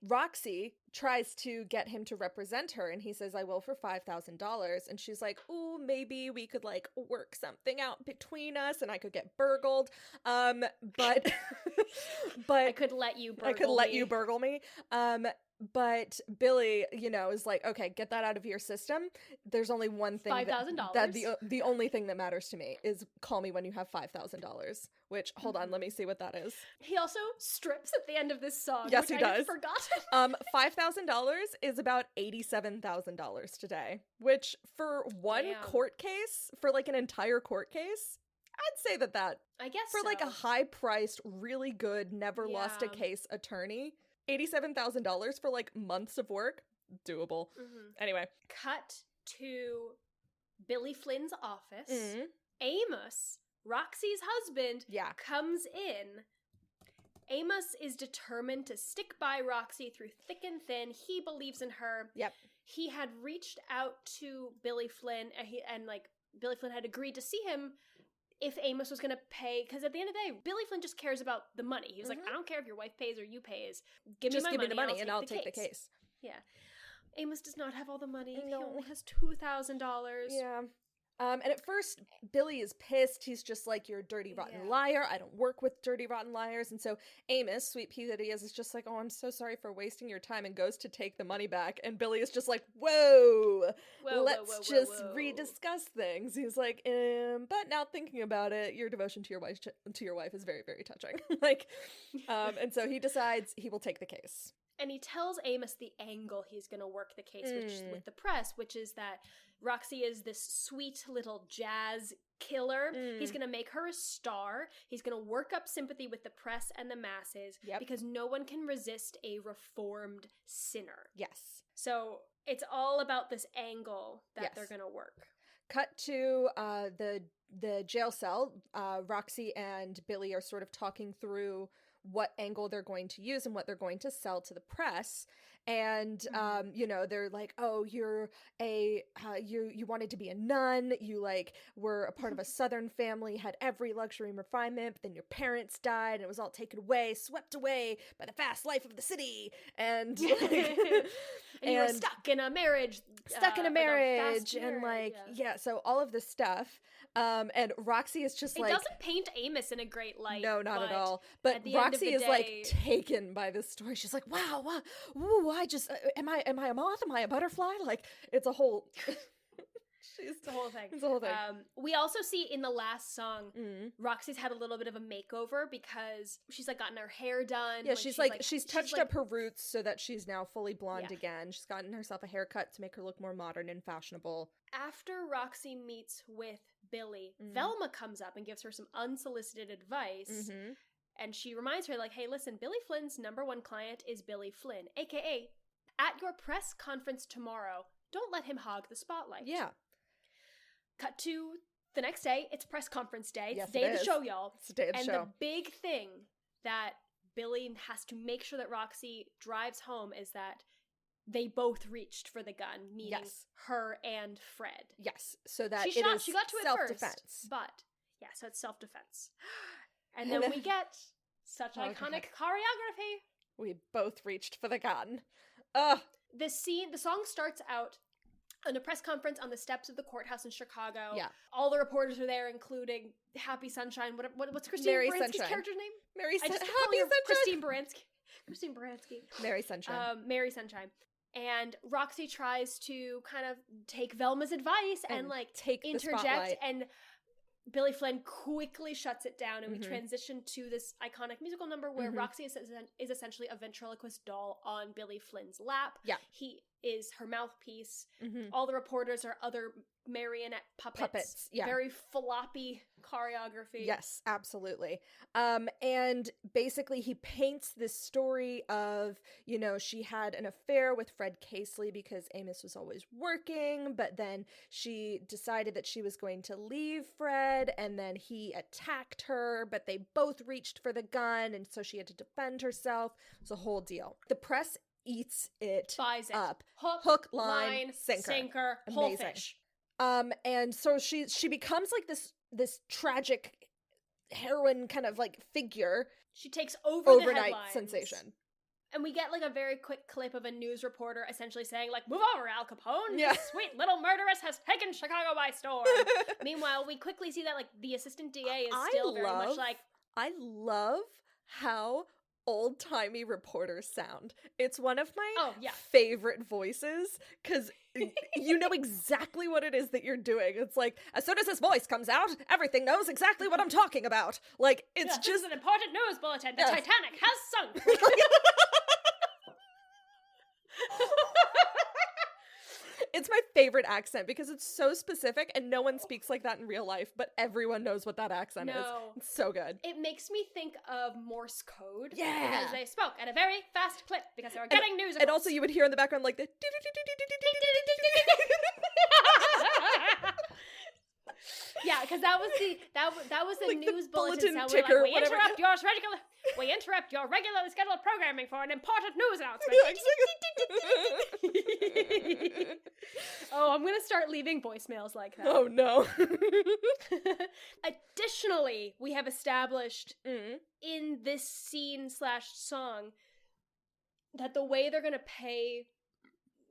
Roxy tries to get him to represent her, and he says, I will for $5,000. And she's like, ooh, maybe we could, like, work something out between us, and I could get burgled. But I could let you burgle me. you burgle me. But Billy, is like, okay, get that out of your system. There's only one thing. $5,000. That the only thing that matters to me is call me when you have $5,000. Which, hold on, let me see what that is. He also strips at the end of this song. Yes, which he I does. Forgot. $5,000 is about $87,000 today. Which, for one court case, for like an entire court case, I'd say that I guess for like a high-priced, really good, never lost a case attorney, $87,000 for like months of work, doable. Anyway, cut to Billy Flynn's office. Amos, Roxy's husband, comes in. Amos is determined to stick by Roxy through thick and thin. He believes in her. Yep. He had reached out to Billy Flynn, and Billy Flynn had agreed to see him if Amos was going to pay, because at the end of the day, Billy Flynn just cares about the money. He was like, I don't care if your wife pays or you pays. Give me the money and I'll take the case. Yeah. Amos does not have all the money. No. He only has $2,000. Yeah. And at first, Billy is pissed. He's just like, you're a dirty, rotten liar. I don't work with dirty, rotten liars. And so Amos, sweet pea that he is just like, oh, I'm so sorry for wasting your time, and goes to take the money back. And Billy is just like, let's just rediscuss things. He's like, but now thinking about it, your devotion to your wife is very, very touching. And so he decides he will take the case. And he tells Amos the angle he's going to work the case with the press, which is that Roxy is this sweet little jazz killer. He's going to make her a star. He's going to work up sympathy with the press and the masses because no one can resist a reformed sinner. Yes. So it's all about this angle that they're going to work. Cut to the jail cell. Roxy and Billy are sort of talking through what angle they're going to use and what they're going to sell to the press. And, they're like, oh, you wanted to be a nun. You were a part of a Southern family, had every luxury and refinement, but then your parents died and it was all taken away, swept away by the fast life of the city. And, and you were stuck in a marriage. So all of this stuff. And Roxy is just it doesn't paint Amos in a great light. No, not at all. But Roxy is taken by this story. She's like, wow, ooh, I just, am I a moth? Am I a butterfly? It's a whole, it's the whole thing. It's the whole thing. We also see in the last song, Roxy's had a little bit of a makeover because she's gotten her hair done. Yeah, she's touched up her roots so that she's now fully blonde again. She's gotten herself a haircut to make her look more modern and fashionable. After Roxy meets with Billy, Velma comes up and gives her some unsolicited advice. And she reminds her, hey, listen, Billy Flynn's #1 client is Billy Flynn, a.k.a. at your press conference tomorrow, don't let him hog the spotlight. Yeah. Cut to the next day. It's press conference day. Yes, it's the day of the show, y'all. It's the day of the show. And the big thing that Billy has to make sure that Roxy drives home is that they both reached for the gun, meaning her and Fred. Yes, so that she got to it self-defense. First, but so it's self-defense. And then we get such iconic choreography. We both reached for the gun. Ugh. The song starts out in a press conference on the steps of the courthouse in Chicago. Yeah. All the reporters are there, including Happy Sunshine. What's Christine Baranski's character's name? Happy Sunshine. Christine Baranski. Mary Sunshine. Mary Sunshine. And Roxy tries to kind of take Velma's advice and take interject, and Billy Flynn quickly shuts it down, and we transition to this iconic musical number where Roxy is essentially a ventriloquist doll on Billy Flynn's lap. Yeah. He is her mouthpiece. All the reporters are other marionette puppets. Yeah. Very floppy choreography. Yes, absolutely. And basically he paints this story of, she had an affair with Fred Casely because Amos was always working, but then she decided that she was going to leave Fred, and then he attacked her, but they both reached for the gun, and so she had to defend herself. It's a whole deal. The press eats it Buys it. up. Hook, line, sinker, whole fish. And so she becomes this tragic heroine kind of figure. She takes over the overnight headlines. Sensation. And we get a very quick clip of a news reporter essentially saying move over, Al Capone. Yeah. This sweet little murderess has taken Chicago by storm. Meanwhile, we quickly see that the assistant DA is still very much I love how old-timey reporter sound. It's one of my yeah. favorite voices, because you know exactly what it is that you're doing. It's like, as soon as this voice comes out, everything knows exactly what I'm talking about. Like, it's This just is an important news bulletin. The Yes. Titanic has sunk. It's my favorite accent because it's so specific and no one speaks like that in real life, but everyone knows what that accent is. No. It's so good. It makes me think of Morse code. Yeah. Because they spoke at a very fast clip because they were getting news And also you would hear in the background like the Yeah, because that was the Like the news bulletin bulletin sound. ticker, We whatever. interrupt your regularly scheduled programming for an important news announcement. Oh, I'm gonna start leaving voicemails like that. Oh no. Additionally, we have established in this scene/song that the way they're gonna pay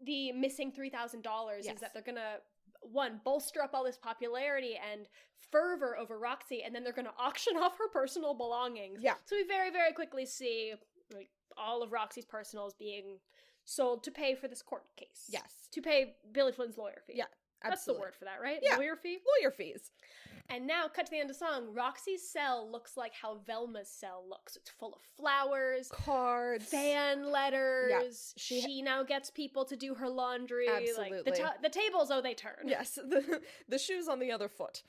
the missing $3,000 Yes. is that they're gonna, one, bolster up all this popularity and fervor over Roxy, and then they're gonna auction off her personal belongings. Yeah. So we very, very quickly see like all of Roxy's personals being sold to pay for this court case. Yes. To pay Billy Flynn's lawyer fee. Yeah, That's absolutely. the word for that, right? Yeah. Lawyer fee? Lawyer fees. And now, cut to the end of the song, Roxy's cell looks like how Velma's cell looks. It's full of flowers, Cards. fan letters. she- She now gets people to do her laundry. Absolutely. Like, the tables, they turn. Yes, the shoe's on the other foot.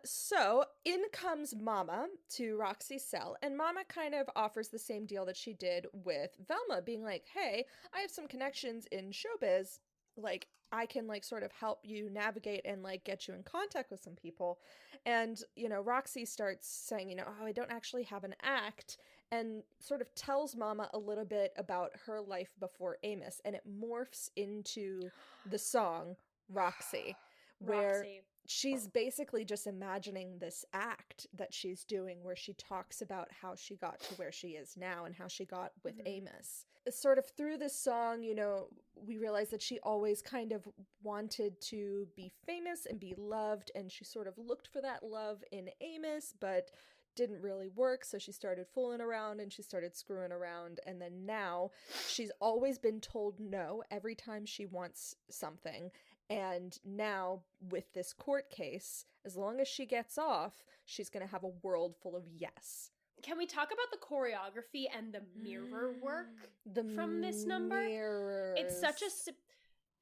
So in comes Mama to Roxy's cell, and Mama kind of offers the same deal that she did with Velma, being like, hey, I have some connections in showbiz. Like, I can, like, sort of help you navigate and, like, get you in contact with some people. And, you know, Roxy starts saying, you know, oh, I don't actually have an act, and sort of tells Mama a little bit about her life before Amos, and it morphs into the song Roxy, where Roxy. she's basically just imagining this act that she's doing where she talks about how she got to where she is now and how she got with Amos. Sort of through this song, you know, we realize that she always kind of wanted to be famous and be loved, and she sort of looked for that love in Amos, but didn't really work, so she started fooling around and she started screwing around, and then now she's always been told no every time she wants something. And now, with this court case, as long as she gets off, she's going to have a world full of yes. Can we talk about the choreography and the mirror work The from this number? mirrors. It's such a...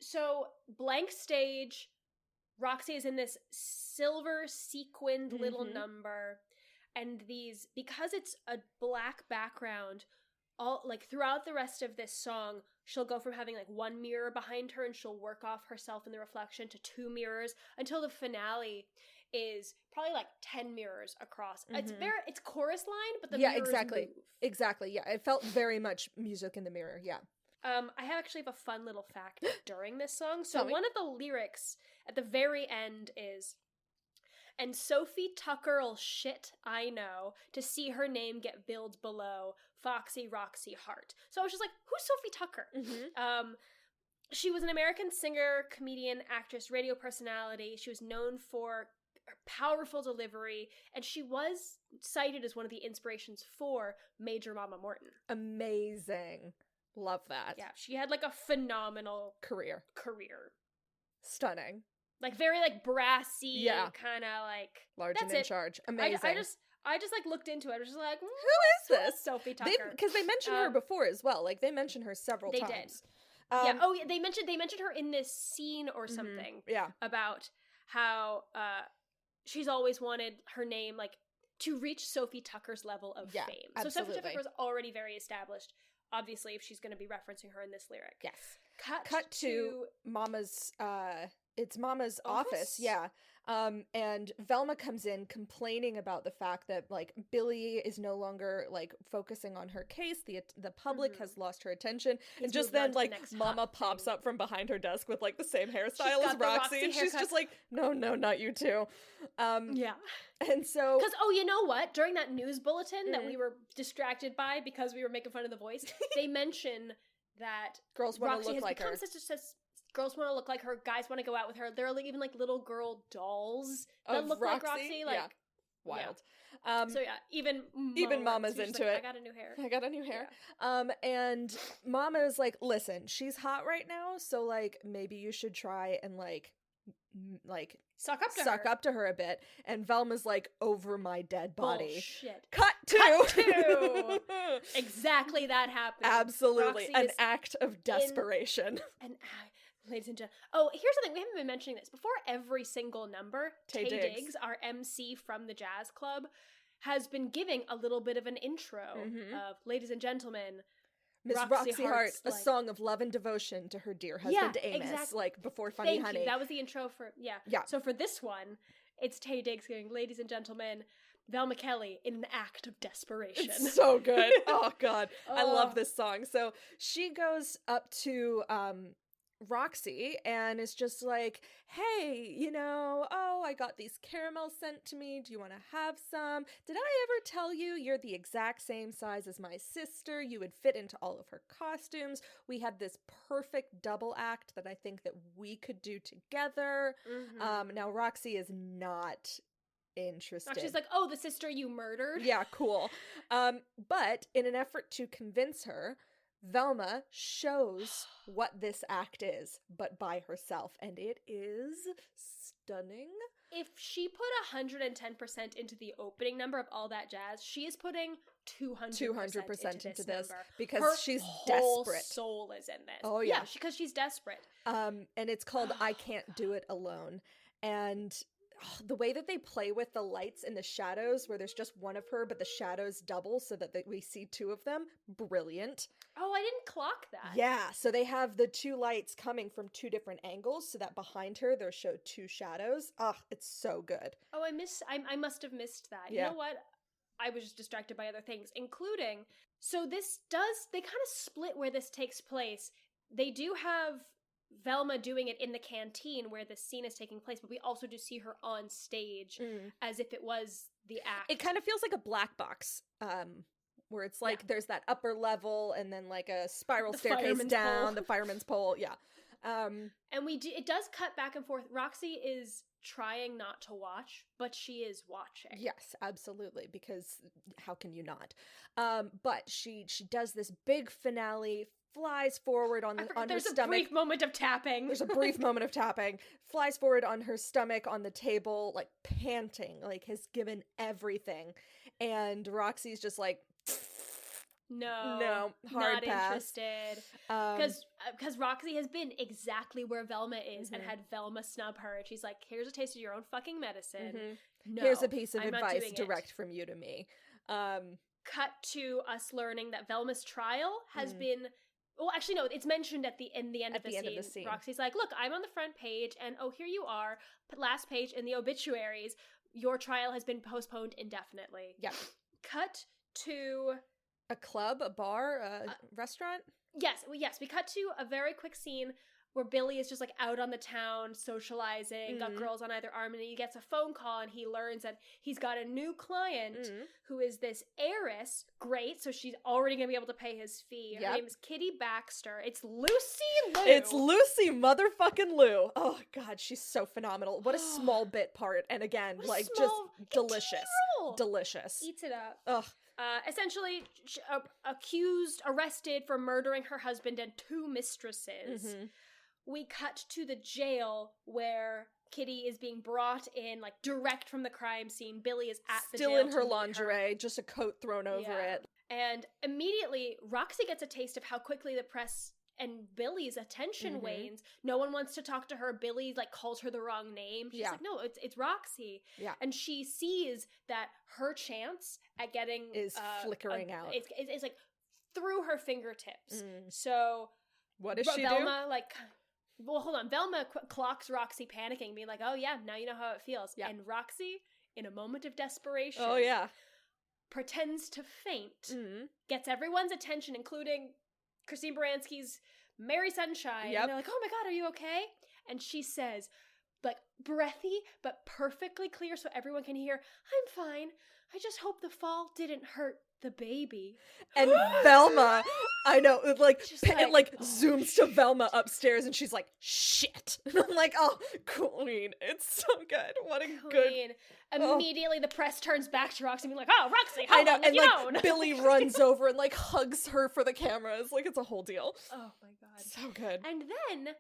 So, blank stage, Roxy is in this silver sequined little number, and these... Because it's a black background, all like throughout the rest of this song, she'll go from having like one mirror behind her and she'll work off herself in the reflection to two mirrors until the finale is probably like 10 mirrors across. It's chorus line, but the mirrors move. Exactly. Yeah, it felt very much music in the mirror. Yeah. I actually have a fun little fact during this song. So Tell me. one of the lyrics at the very end is, "And Sophie Tucker'll shit, I know, to see her name get billed below, Foxy Roxy Hart." So I was just like, who's Sophie Tucker? She was an American singer, comedian, actress, radio personality. She was known for her powerful delivery, and she was cited as one of the inspirations for Major Mama Morton. Amazing. Love that. Yeah, she had like a phenomenal Career. Stunning. Like very like brassy, Yeah. kind of like Large that's and in it. charge. Amazing. I just like looked into it. I was just like, Who is this? Sophie Tucker. Because they mentioned her before as well. Like, they mentioned her several They times. did. Yeah. Oh, yeah. They mentioned her in this scene or something. Yeah. About how she's always wanted her name like to reach Sophie Tucker's level of Yeah, fame. So Sophie absolutely. Tucker was already very established. Obviously, if she's going to be referencing her in this lyric. Yes. Cut to Mama's, it's Mama's office. Office? Yeah. And Velma comes in complaining about the fact that, like, Billy is no longer, like, focusing on her case. The public has lost her attention. And just moved on then, to the like, next Mama hot pops thing. up from behind her desk with, like, the same hairstyle got as the Roxy. Roxy And she's haircut. just like, no, not you two. Yeah. And so... Because, you know what? During that news bulletin that we were distracted by because we were making fun of the voice, they mention that Girls want to Roxy look has like become her. such girls want to look like her, guys want to go out with her. There are even like little girl dolls that Of look like Roxy? Roxy. Yeah. Like, Wild. So yeah, even Mama's she's into like, it. I got a new hair. I got a new hair. And Mama is like, listen, she's hot right now, so like maybe you should try and like suck up to her a bit. And Velma's like, over my dead body. Bullshit. Cut to. Exactly that happened. Absolutely. Roxy An is act of desperation. Ladies and gentlemen. Oh, here's the thing. We haven't been mentioning this. Before every single number, Tay Diggs, our MC from the jazz club, has been giving a little bit of an intro of, ladies and gentlemen, Miss Roxy Hart, a song of love and devotion to her dear husband Amos, exactly. like before Funny Thank Honey. you. That was the intro for, Yeah. So for this one, it's Tay Diggs going, ladies and gentlemen, Velma Kelly in an act of desperation. It's so good. Oh, God. I love this song. So she goes up to Roxy and is just like, hey, I got these caramels sent to me. Do you want to have some? Did I ever tell you you're the exact same size as my sister? You would fit into all of her costumes. We had this perfect double act that I think that we could do together. Now, Roxy is not interested. She's like, oh, the sister you murdered? Yeah, cool. But in an effort to convince her, Velma shows what this act is, but by herself, and it is stunning. If she put 110% into the opening number of All That Jazz, she is putting 200% into this number. Because her she's whole desperate. Soul is in this. Oh yeah, because she's desperate. And it's called I Can't Do It Alone, and the way that they play with the lights and the shadows, where there's just one of her, but the shadows double so that we see two of them, brilliant. Oh, I didn't clock that. Yeah, so they have the two lights coming from two different angles, so that behind her there showed two shadows. It's so good. Oh, I must have missed that. Yeah. You know what? I was just distracted by other things, including, so they kind of split where this takes place. They do have Velma doing it in the canteen where this scene is taking place, but we also do see her on stage as if it was the act. It kind of feels like a black box, where it's like there's that upper level and then like a spiral staircase down, the fireman's pole. Yeah. And it does cut back and forth. Roxy is trying not to watch, but she is watching. Yes, absolutely, because how can you not? But she does this big finale, flies forward on her stomach. There's a brief moment of tapping. There's a brief moment of tapping. Flies forward on her stomach on the table, like panting, like has given everything. And Roxy's just like, no, hard not pass. Interested. Because Roxy has been exactly where Velma is and had Velma snub her. And she's like, here's a taste of your own fucking medicine. No, here's a piece of I'm advice direct from you to me. Cut to us learning that Velma's trial has been... Well, actually, no, it's mentioned in the end of the scene. Roxy's like, look, I'm on the front page, and here you are, last page in the obituaries. Your trial has been postponed indefinitely. Yep. Cut to... A club, a bar, a restaurant? Yes, we cut to a very quick scene where Billy is just like out on the town socializing, got girls on either arm, and he gets a phone call and he learns that he's got a new client who is this heiress. Great, so she's already gonna be able to pay his fee. Her name is Kitty Baxter. It's Lucy Liu. It's Lucy motherfucking Liu. Oh god, she's so phenomenal. What a small bit part, and again, like just delicious. Delicious. Eats it up. Ugh. Essentially, arrested for murdering her husband and two mistresses. We cut to the jail where Kitty is being brought in, like, direct from the crime scene. Billy is at the jail. Still in her lingerie, just a coat thrown over it. And immediately, Roxy gets a taste of how quickly the press and Billy's attention wanes. No one wants to talk to her. Billy, like, calls her the wrong name. She's like, no, it's Roxy. Yeah. And she sees that her chance at getting... is flickering out. It's like, through her fingertips. So... What does she Velma, do? like... Well, hold on. Velma clocks Roxy panicking, being like, oh yeah, now you know how it feels. Yeah. And Roxy, in a moment of desperation... Oh, yeah. Pretends to faint. Gets everyone's attention, including Christine Baranski's Mary Sunshine. And they're like, oh my god, are you okay? And she says, like, breathy but perfectly clear so everyone can hear, I'm fine. I just hope the fall didn't hurt the baby. And Velma, I know, it Just zooms to Velma upstairs and she's like, shit. And I'm like, oh, Queen, it's so good. What a good. Queen. Immediately the press turns back to Roxy and being like, oh, Roxy, I how know, long have and you like known? Billy runs over and like hugs her for the cameras. Like, it's a whole deal. Oh my god. So good. And then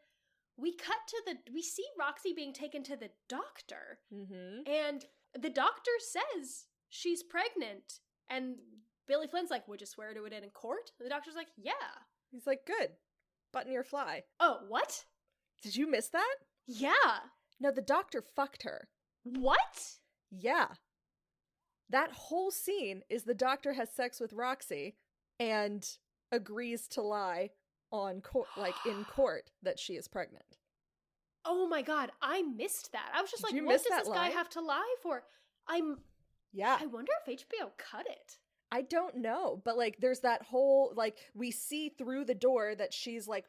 we see Roxy being taken to the doctor. Mm-hmm. And the doctor says she's pregnant. And Billy Flynn's like, would you swear to it in court? And the doctor's like, yeah. He's like, good. Button your fly. Oh, what? Did you miss that? Yeah. No, the doctor fucked her. What? Yeah. That whole scene is the doctor has sex with Roxy and agrees to lie on court, like in court, that she is pregnant. Oh my god, I missed that. I was just Did like, you what miss does that this guy line? have to lie for? Yeah. I wonder if HBO cut it. I don't know, but like there's that whole like we see through the door that she's like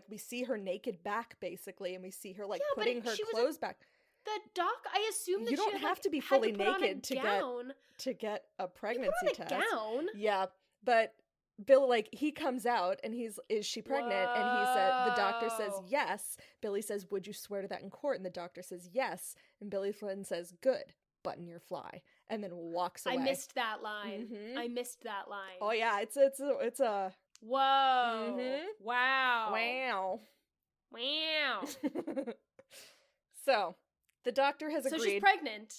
we see her naked back basically, and we see her like Yeah, but putting her she was clothes back. The doc, I assume that You she don't had, have like, to be had fully put on a naked gown. to get a You pregnancy put on a test. gown. Yeah, but Bill, like, he comes out and is she pregnant? And the doctor says Whoa. yes. Billy says, would you swear to that in court? And the doctor says yes. And Billy Flynn says, good, button your fly, and then walks away. I missed that line. Mhm. I missed that line. Oh yeah, it's a Whoa. Mhm. Wow. wow. Wow. So the doctor has So agreed, she's pregnant.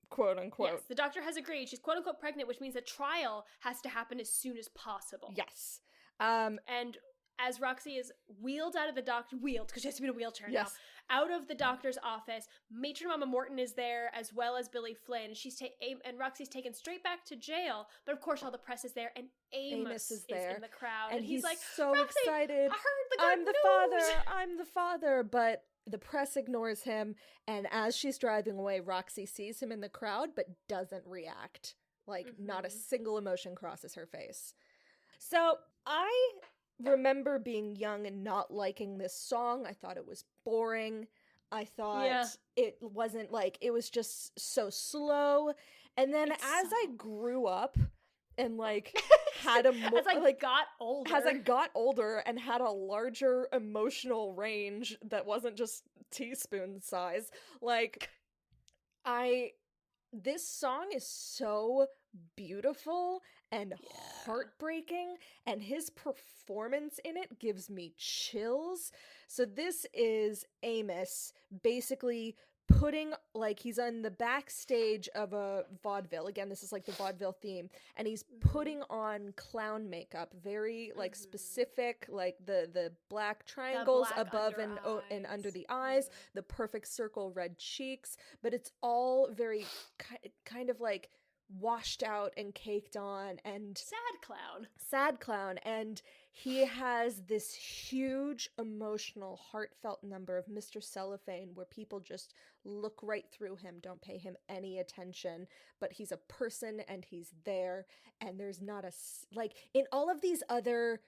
quote unquote. Yes, the doctor has agreed. She's quote unquote pregnant, which means a trial has to happen as soon as possible. Yes. And as Roxy is wheeled out of the because she has to be in a wheelchair Yes. now, out of the doctor's office, Matron Mama Morton is there as well as Billy Flynn. And Roxy's taken straight back to jail, but of course all the press is there, and Amos is there, in the crowd, and he's like, so Roxy, excited. I heard the I'm good the news." father. I'm the father. But the press ignores him, and as she's driving away, Roxy sees him in the crowd, but doesn't react. Like, not a single emotion crosses her face. So I remember being young and not liking this song. I thought it was boring. I thought it wasn't like, it was just so slow. And then as I grew up and like had a more, as I got older, as I got older and had a larger emotional range that wasn't just teaspoon size, like this song is so beautiful and heartbreaking, and his performance in it gives me chills. So this is Amos basically putting, like, he's on the backstage of a vaudeville. Again, this is like the vaudeville theme, and he's putting on clown makeup, very like specific, like the black triangles black above and under the eyes, the perfect circle red cheeks, but it's all very kind of like washed out and caked on and sad clown, and he has this huge emotional heartfelt number of Mr. Cellophane where people just look right through him, don't pay him any attention, but he's a person and he's there, and there's not like in all of these other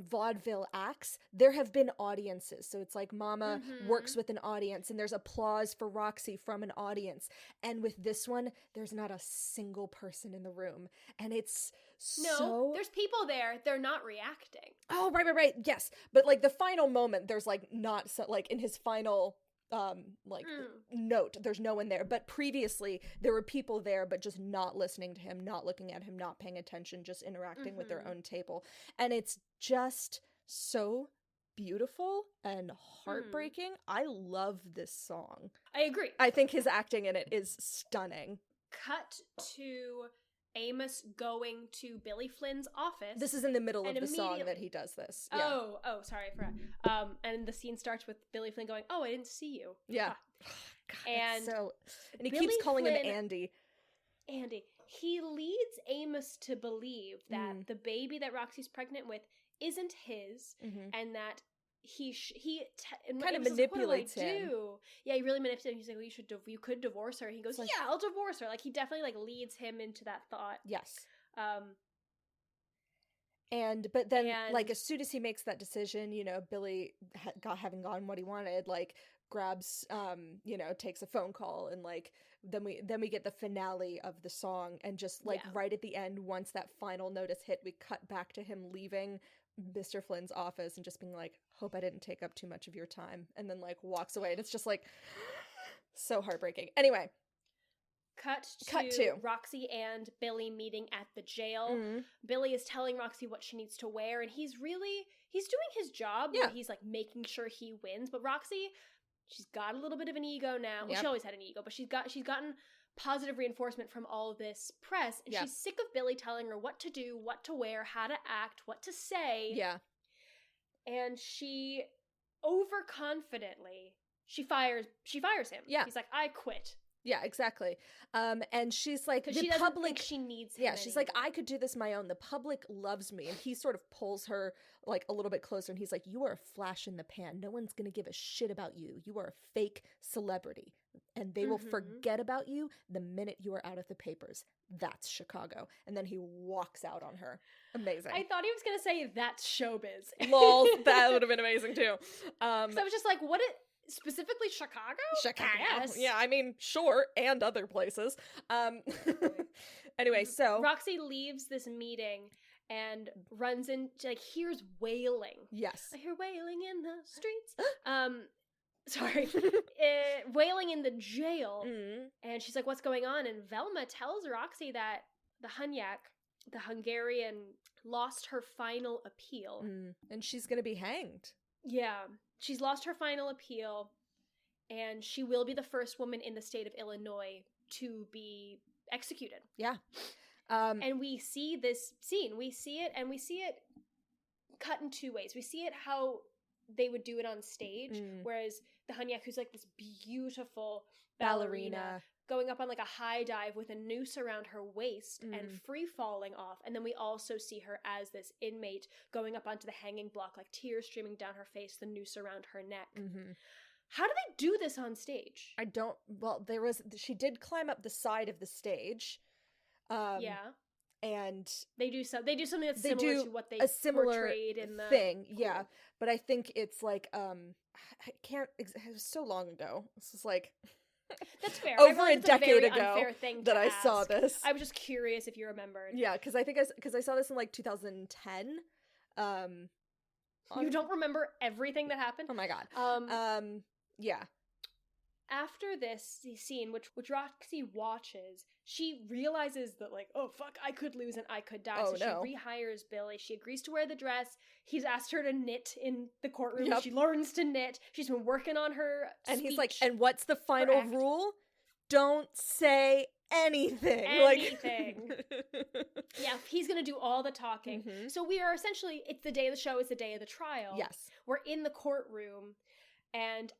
vaudeville acts, there have been audiences. So it's like Mama works with an audience and there's applause for Roxy from an audience. And with this one, there's not a single person in the room. And it's there's people there. They're not reacting. Oh, right. Yes. But like the final moment, there's like not so, like in his final note, there's no one there, but previously there were people there but just not listening to him, not looking at him, not paying attention, just interacting with their own table, and it's just so beautiful and heartbreaking. I love this song. I agree. I think his acting in it is stunning. Cut to Amos going to Billy Flynn's office. This is in the middle of the song that he does this. Yeah. Oh, sorry, I forgot. And the scene starts with Billy Flynn going, "Oh, I didn't see you." Yeah. God, and he Billy keeps calling Flynn, him Andy. He leads Amos to believe that the baby that Roxy's pregnant with isn't his, and that he kind of manipulates him. Yeah, he really manipulates him. He's like, "Well, you could divorce her." And he goes, "Yeah, I'll divorce her." Like, he definitely like leads him into that thought. Yes. But then, And- like, as soon as he makes that decision, you know, Billy, having gotten what he wanted, like, grabs, you know, takes a phone call, and, like, then we get the finale of the song, and just, like, Yeah. right at the end, once that final note is hit, we cut back to him leaving Mr. Flynn's office and just being like, hope I didn't take up too much of your time, and then, like, walks away, and it's just, like, so heartbreaking. Anyway. Cut to to Roxy and Billy meeting at the jail. Mhm. Billy is telling Roxy what she needs to wear, and he's doing his job. Yeah. Where he's like making sure he wins. But Roxy, she's got a little bit of an ego now. Well, Yep. she always had an ego, but she's gotten positive reinforcement from all this press, and Yep. she's sick of Billy telling her what to do, what to wear, how to act, what to say. Yeah. And she overconfidently she fires him. Yeah. He's like, I quit. Yeah, exactly. And she's like, Because the she doesn't public, think she needs him. yeah, she's like, anymore. I could do this my own. The public loves me. And he sort of pulls her, like, a little bit closer, and he's like, you are a flash in the pan. No one's going to give a shit about you. You are a fake celebrity, and they will Mhm. forget about you the minute you are out of the papers. That's Chicago. And then he walks out on her. Amazing. I thought he was gonna say that's showbiz. Lol, that would have been amazing too. So I was just like, what? Specifically Chicago? Chicago. I guess. Yeah, I mean, sure, and other places. Anyway, so Roxy leaves this meeting and runs into, like, hears wailing. yes. I hear wailing in the streets. Sorry. Wailing in the jail. Mm. And she's like, what's going on? And Velma tells Roxy that the Hunyak, the Hungarian, lost her final appeal. Mm. And she's gonna be hanged. Yeah. She's lost her final appeal, and she will be the first woman in the state of Illinois to be executed. Yeah. And we see this scene. We see it cut in two ways. We see it how they would do it on stage, whereas the Hunyak, who's like this beautiful ballerina, going up on like a high dive with a noose around her waist and free falling off. And then we also see her as this inmate going up onto the hanging block, like tears streaming down her face, the noose around her neck. Mm-hmm. How do they do this on stage? She did climb up the side of the stage. Yeah. And They do something that's they similar do to what they a similar portrayed in the thing. Yeah. But I think it's like, I can't, it was so long ago. This is like, That's fair. I over realize a it's decade very ago unfair thing that to I saw ask. this. I was just curious if you remembered. Yeah, because I saw this in like 2010. You don't remember everything that happened? Oh my god. Yeah. After this scene, which Roxy watches, she realizes that, like, oh fuck, I could lose and I could die. Oh, So no. she rehires Billy. She agrees to wear the dress. He's asked her to knit in the courtroom. Yep. She learns to knit. She's been working on her And he's like, speech. and what's the final act. rule? Don't say anything. Anything. Like, Yeah, he's gonna do all the talking. Mhm. So we are essentially, it's the day of the show, it's the day of the trial. yes. We're in the courtroom, and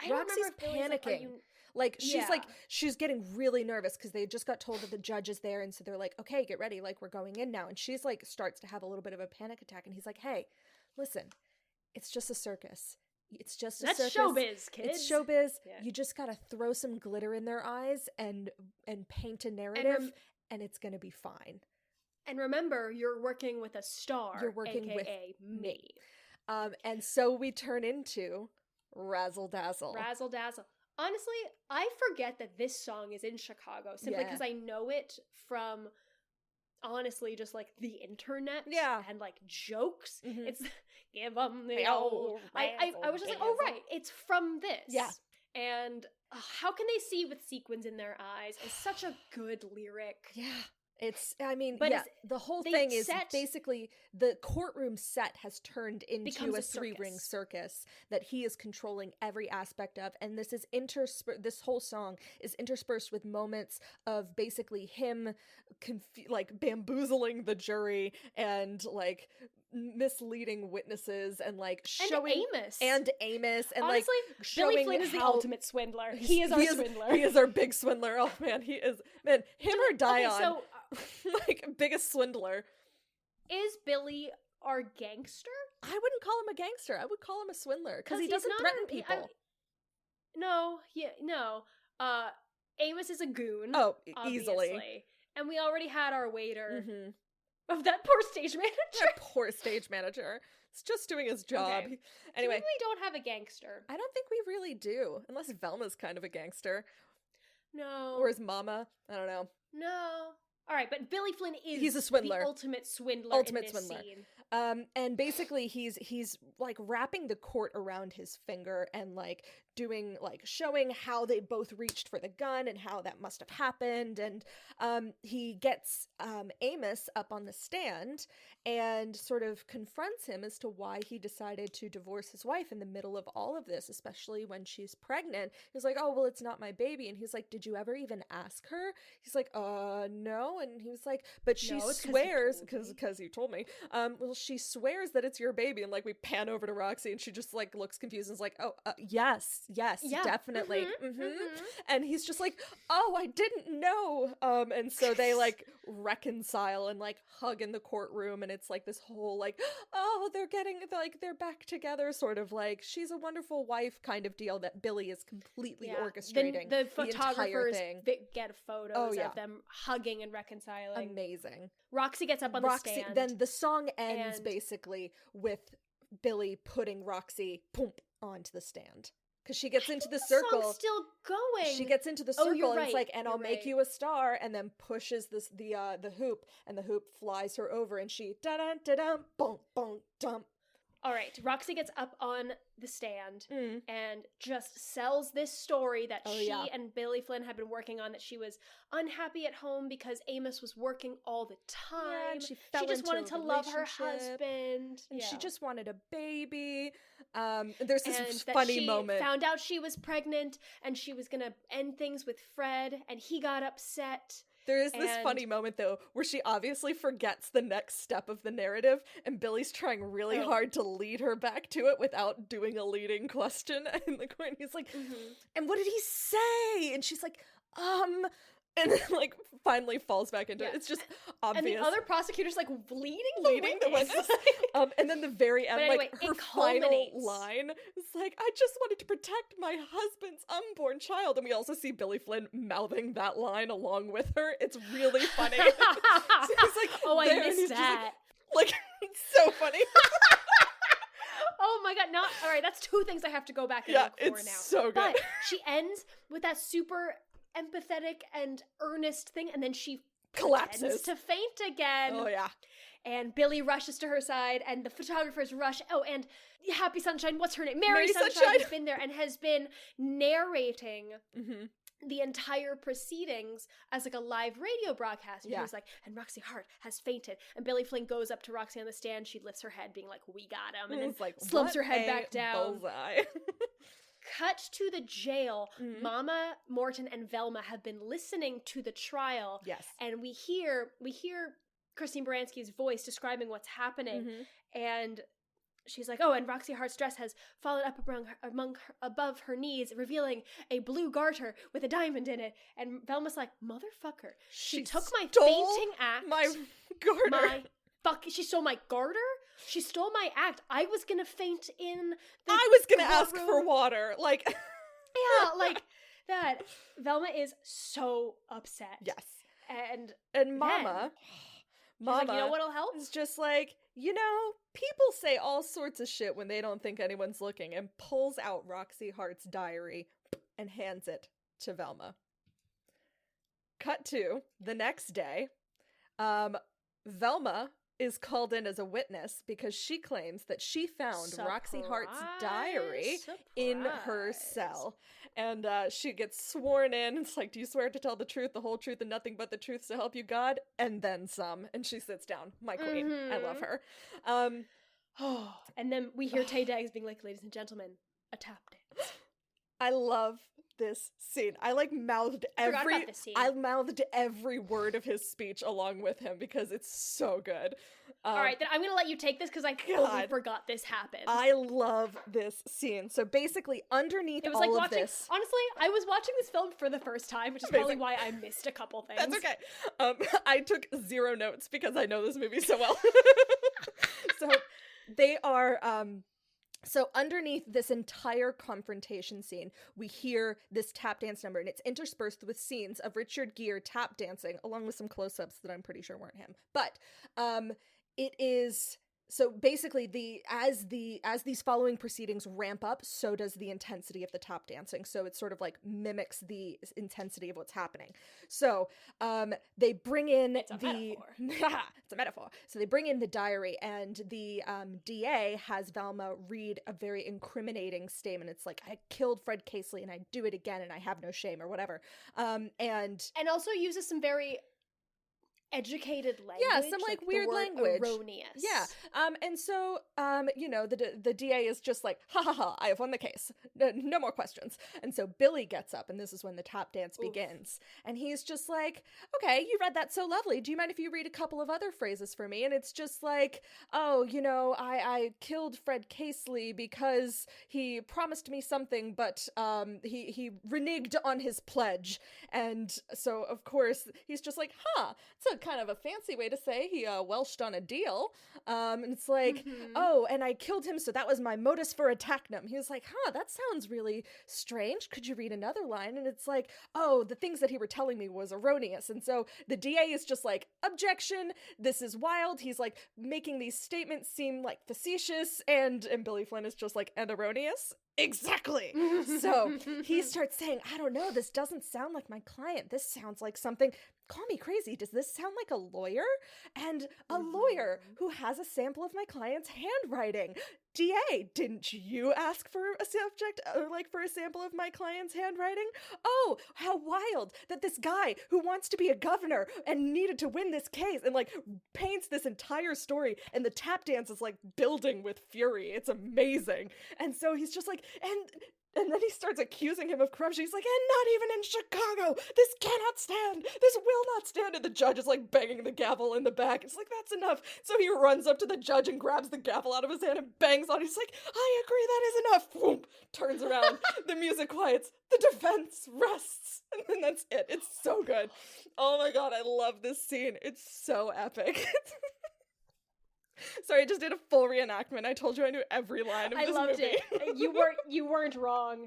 I don't Roxy's remember if Billy's like, are panicking. you... Like, she's Yeah. she's getting really nervous because they just got told that the judge is there. And so they're like, okay, get ready. Like, we're going in now. And she's like, starts to have a little bit of a panic attack. And he's like, hey, listen, it's just a circus. It's just a That's circus. showbiz, kids. It's showbiz. Yeah. You just got to throw some glitter in their eyes and paint a narrative, and it's going to be fine. And remember, you're working with a star. You're working with AKA me. And so we turn into Razzle Dazzle. Razzle dazzle. Honestly, I forget that this song is in Chicago simply Yeah. because I know it from, honestly, just like the internet. Yeah. And like jokes. Mhm. It's give them the The old. old I was just like, oh razzle. right, it's from this. Yeah. And how can they see with sequins in their eyes? It's such a good lyric. Yeah. It's, I mean, But yeah, it's- the whole they thing is set- basically the courtroom set has turned into Becomes a a three-ring circus. circus that he is controlling every aspect of. And this is this whole song is interspersed with moments of basically him like bamboozling the jury and like misleading witnesses and like showing Amos. and Amos and Honestly, like Billy showing Flynn is the how ultimate swindler. He is our swindler. He is our big swindler. Oh man, he is, man, him or die on. So Like, biggest swindler. is Billy our gangster? I wouldn't call him a gangster. I would call him a swindler because he he's doesn't not threaten a- people. No. Amos is a goon. Oh, obviously. easily. And we already had our waiter. Mm-hmm. Of that poor stage manager. That poor stage manager. He's just doing his job. Okay. Anyway. We really don't have a gangster. I don't think we really do. Unless Velma's kind of a gangster. No. Or his mama. I don't know. No. All right, but Billy Flynn is he's a swindler. The ultimate swindler in this scene. And basically he's like wrapping the cord around his finger and like doing like showing how they both reached for the gun and how that must have happened. And he gets Amos up on the stand and sort of confronts him as to why he decided to divorce his wife in the middle of all of this, especially when she's pregnant. He's like, oh, well, it's not my baby. And he's like, did you ever even ask her? He's like, no. And he was like, but she swears, because you told me, well, she swears that it's your baby. And like we pan over to Roxy and she just like looks confused and is like, oh, yes, yeah. Definitely. And he's just like, oh, I didn't know. And so they like reconcile and like hug in the courtroom, and it's like this whole like, oh, they're back together, sort of like she's a wonderful wife kind of deal that Billy is completely orchestrating. The photographers get photos of them hugging and reconciling. Amazing. Roxy gets up on the stand. Then the song ends basically with Billy putting Roxy onto the stand. Because she gets into the circle. The song's still going. She gets into the circle and right. it's like, and I'll make you a star, and then pushes the hoop, and the hoop flies her over, and she da-da-da-da, boom, boom, dump. All right, Roxy gets up on the stand and just sells this story that and Billy Flynn had been working on, that she was unhappy at home because Amos was working all the time. Yeah, and she just wanted to love her husband. And she just wanted a baby. There's this funny moment. She found out she was pregnant and she was going to end things with Fred, and he got upset. There is this funny moment, though, where she obviously forgets the next step of the narrative, and Billy's trying really hard to lead her back to it without doing a leading question in the corner. He's like, and what did he say? And she's like, and then, like, finally falls back into it. It's just obvious. And the other prosecutor's, like, leading the witness. And then the very end, anyway, like, her final line is like, I just wanted to protect my husband's unborn child. And we also see Billy Flynn mouthing that line along with her. It's really funny. So he's like, oh, I missed that. Like, it's so funny. Oh my god, all right, that's two things I have to go back and look for now. It's so good. But she ends with that super empathetic and earnest thing, and then she collapses to faint again. Oh yeah. And Billy rushes to her side, and the photographers rush. Oh, and Happy Sunshine, what's her name? Mary Sunshine has been there and has been narrating the entire proceedings as like a live radio broadcast. And she was like, and Roxy Hart has fainted. And Billy Flynn goes up to Roxy on the stand. She lifts her head, being like, we got him. And then like, slumps her head back down. Bullseye. Cut to the jail. Mama, Morton, and Velma have been listening to the trial. Yes. And we hear Christine Baranski's voice describing what's happening. And she's like, oh, and Roxy Hart's dress has fallen up above her knees, revealing a blue garter with a diamond in it. And Velma's like, motherfucker. She took my fainting act. My garter. She stole my garter? She stole my act. I was gonna faint in the I was gonna ask for water. Like yeah, like that. Velma is so upset. Yes. And Mama like, you know what'll help? Is just like, people say all sorts of shit when they don't think anyone's looking, and pulls out Roxy Hart's diary and hands it to Velma. Cut to the next day. Velma is called in as a witness because she claims that she found Roxy Hart's diary in her cell. And she gets sworn in. It's like, do you swear to tell the truth, the whole truth, and nothing but the truth, so help you God? And then some. And she sits down. My queen. I love her. And then we hear Tay Diggs being like, ladies and gentlemen, a tap dance. I love this scene. I mouthed every word of his speech along with him because it's so good. All right, then I'm gonna let you take this because I totally forgot this happened. I love this scene. So basically, underneath all of this, honestly, I was watching this film for the first time, which is probably why I missed a couple things. That's okay. I took 0 notes because I know this movie so well. So they are So underneath this entire confrontation scene, we hear this tap dance number, and it's interspersed with scenes of Richard Gere tap dancing, along with some close-ups that I'm pretty sure weren't him. But it is... So basically, as these following proceedings ramp up, so does the intensity of the tap dancing. So it sort of like mimics the intensity of what's happening. So they bring in It's a metaphor. It's a metaphor. So they bring in the diary, and the DA has Velma read a very incriminating statement. It's like, I killed Fred Casely and I do it again and I have no shame, or whatever. And also uses some very educated language. Yeah, some like weird language. Erroneous. Yeah. And so, the DA is just like, ha ha ha, I have won the case. No more questions. And so Billy gets up, and this is when the tap dance begins. And he's just like, okay, you read that so lovely. Do you mind if you read a couple of other phrases for me? And it's just like, oh, I killed Fred Casely because he promised me something, but he reneged on his pledge. And so, of course, he's just like, it's a kind of a fancy way to say he welched on a deal. And it's like, oh, and I killed him, so that was my modus for attacking. He was like, that sounds really strange. Could you read another line? And it's like, oh, the things that he were telling me was erroneous. And so the DA is just like, objection, this is wild. He's like making these statements seem like facetious, and Billy Flynn is just like, and erroneous? Exactly. So he starts saying, I don't know, this doesn't sound like my client. This sounds like something. Call me crazy. Does this sound like a lawyer? And a lawyer who has a sample of my client's handwriting. DA, didn't you ask for a subject, or like for a sample of my client's handwriting? Oh, how wild that this guy who wants to be a governor and needed to win this case, and like paints this entire story, and the tap dance is like building with fury. It's amazing. And so he's just like, and then he starts accusing him of corruption. He's like, and not even in Chicago. This cannot stand. This will not stand. And the judge is like banging the gavel in the back. It's like, that's enough. So he runs up to the judge and grabs the gavel out of his hand and bangs on it. He's like, I agree, that is enough. Boom. Turns around. The music quiets. The defense rests. And then that's it. It's so good. Oh my God, I love this scene. It's so epic. Sorry, I just did a full reenactment. I told you I knew every line of this movie. I loved it. You weren't wrong.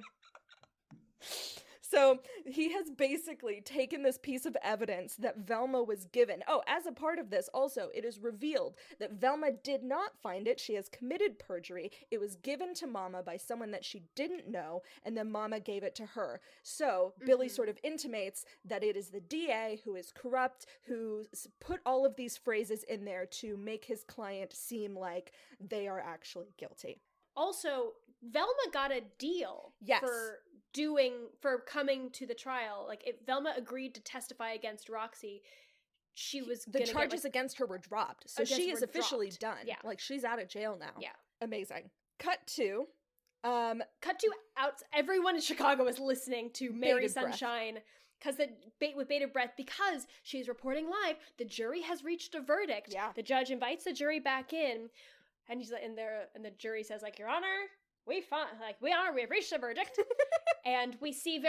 So he has basically taken this piece of evidence that Velma was given. Oh, as a part of this, also, it is revealed that Velma did not find it. She has committed perjury. It was given to Mama by someone that she didn't know, and then Mama gave it to her. So Billy sort of intimates that it is the DA who is corrupt, who put all of these phrases in there to make his client seem like they are actually guilty. Also, Velma got a deal for coming to the trial. Like, if Velma agreed to testify against Roxy, she was the charges against her were dropped. So she is officially done. Yeah. Like, she's out of jail now. Yeah. Amazing. Cut to everyone in Chicago is listening to Mary Sunshine with bated breath, because she's reporting live. The jury has reached a verdict. Yeah. The judge invites the jury back in, and he's like, and the jury says, like, Your Honor, we've reached a verdict. And we see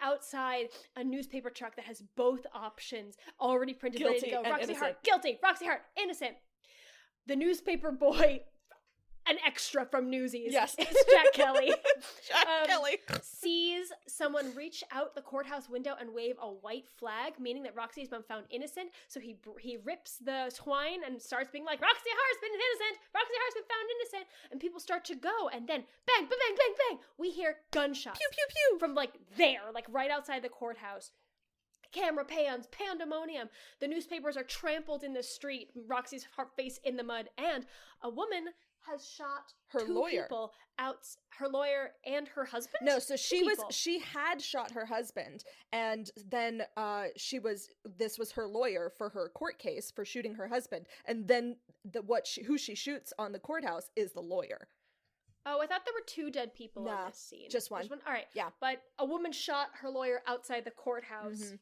outside a newspaper truck that has both options already printed, ready to go. Roxy Hart, guilty. Roxy Hart, innocent. The newspaper boy, an extra from Newsies. Yes. It's Jack Kelly. Kelly sees someone reach out the courthouse window and wave a white flag, meaning that Roxy has been found innocent. So he rips the twine and starts being like, Roxy Hart's been innocent. Roxy Hart's been found innocent. And people start to go, and then bang, bang, bang, bang, bang. We hear gunshots. Pew, pew, pew. From like there, like right outside the courthouse. Camera pans, pandemonium. The newspapers are trampled in the street. Roxy's face in the mud, and a woman has shot her lawyer. People out, her lawyer and her husband. No, so she had shot her husband, and then this was her lawyer for her court case for shooting her husband, and then who she shoots on the courthouse is the lawyer. Oh, I thought there were two dead people in this scene. Just one. All right. Yeah. But a woman shot her lawyer outside the courthouse.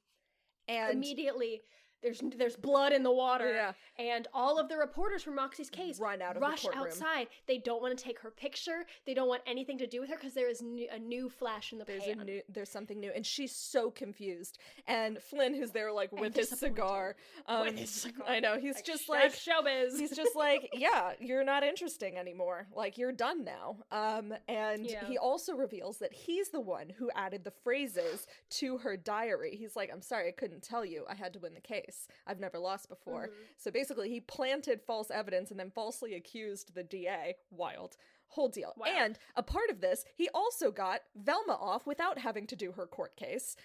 And immediately there's blood in the water. Yeah. And all of the reporters from Roxy's case Run out of rush the courtroom. outside. They don't want to take her picture. They don't want anything to do with her because there is a new flash in the pan. There's something new, and she's so confused. And Flynn, who's there like with his cigar, With his cigar. I know he's Like, just like showbiz. he's just like, yeah, you're not interesting anymore. Like, you're done now. And he also reveals that he's the one who added the phrases to her diary. He's like, I'm sorry, I couldn't tell you. I had to win the case. I've never lost before. So basically, he planted false evidence and then falsely accused the DA. Wild. Whole deal. Wow. And a part of this, he also got Velma off without having to do her court case,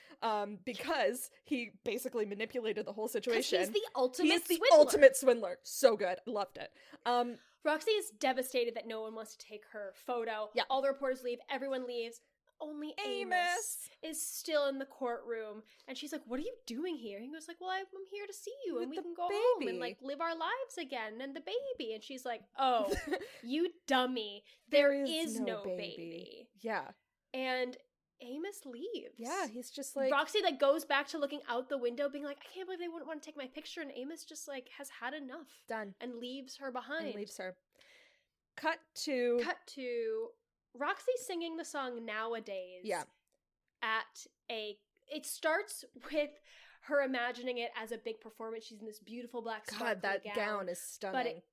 because he basically manipulated the whole situation. He's the ultimate He's the swindler. ultimate swindler. So good. Loved it. Roxy is devastated that no one wants to take her photo. Yeah. All the reporters leave. Everyone leaves. Only Amos is still in the courtroom. And she's like, what are you doing here? And he goes like, well, I'm here to see you. With And we the can go home baby. and like live our lives again. And the baby. And she's like, oh, you dummy. There is no baby. Yeah. And Amos leaves. Yeah, he's just like... Roxy like goes back to looking out the window being like, I can't believe they wouldn't want to take my picture. And Amos just like has had enough. Done. And leaves her behind. And leaves her. Cut to Roxy singing the song Nowadays. Yeah. It starts with her imagining it as a big performance. She's in this beautiful black sparkly God, that gown is stunning. But it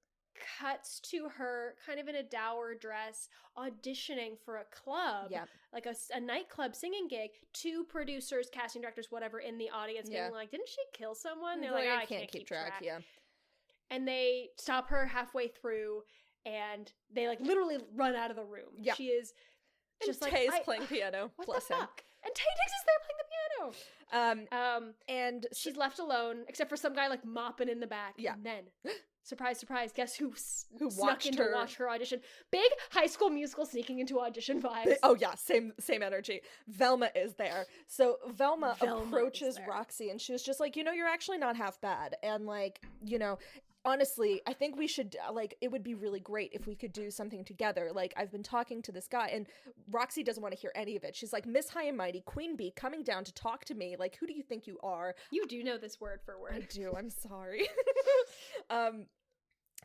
cuts to her kind of in a dour dress auditioning for a club. Yeah. Like a nightclub singing gig. Two producers, casting directors, whatever, in the audience being like, didn't she kill someone? They're like, I can't keep track. Yeah. And they stop her halfway through and they like literally run out of the room. Yeah. She is just and like Tay's playing piano. What Bless the him. fuck? And Tay Diggs is there playing the piano. And She's left alone, except for some guy like mopping in the back. Yeah. And then, surprise, surprise, guess who snuck watched in to her watch her audition? Big High School Musical sneaking into audition vibes. Oh yeah, same energy. Velma is there. So Velma approaches is there. Roxy and she was just like, you're actually not half bad. And like, honestly, I think we should, like, it would be really great if we could do something together. Like, I've been talking to this guy, and Roxy doesn't want to hear any of it. She's like, Miss High and Mighty, Queen Bee, coming down to talk to me. Like, who do you think you are? You do know this word for word. I do. I'm sorry.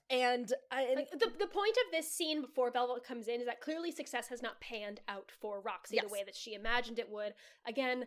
And the point of this scene before Velvet comes in is that clearly success has not panned out for Roxy the way that she imagined it would. Again,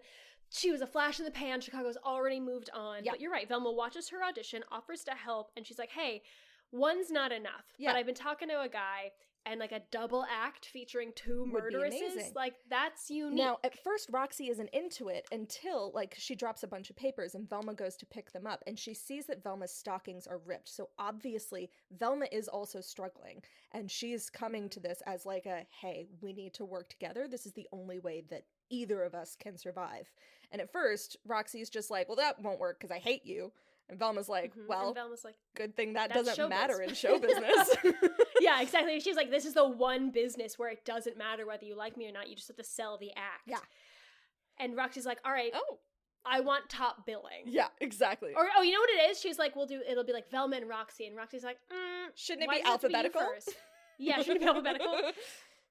she was a flash in the pan. Chicago's already moved on. Yeah. But you're right. Velma watches her audition, offers to help, and she's like, hey, one's not enough. Yeah. But I've been talking to a guy, and like a double act featuring two murderesses, like that's unique. Now, at first, Roxy isn't into it until like she drops a bunch of papers and Velma goes to pick them up and she sees that Velma's stockings are ripped. So obviously, Velma is also struggling and she's coming to this as like a, hey, we need to work together. This is the only way that either of us can survive. And at first, Roxy's just like, well, that won't work because I hate you. And Velma's like, well, Velma's like, good thing that doesn't doesn't matter in show business. Yeah, exactly. She's like, this is the one business where it doesn't matter whether you like me or not. You just have to sell the act. Yeah. And Roxy's like, all right, I want top billing. Yeah, exactly. Or, you know what it is? She's like, it'll be like Velma and Roxy. And Roxy's like, shouldn't it be alphabetical? Yeah, shouldn't it be alphabetical?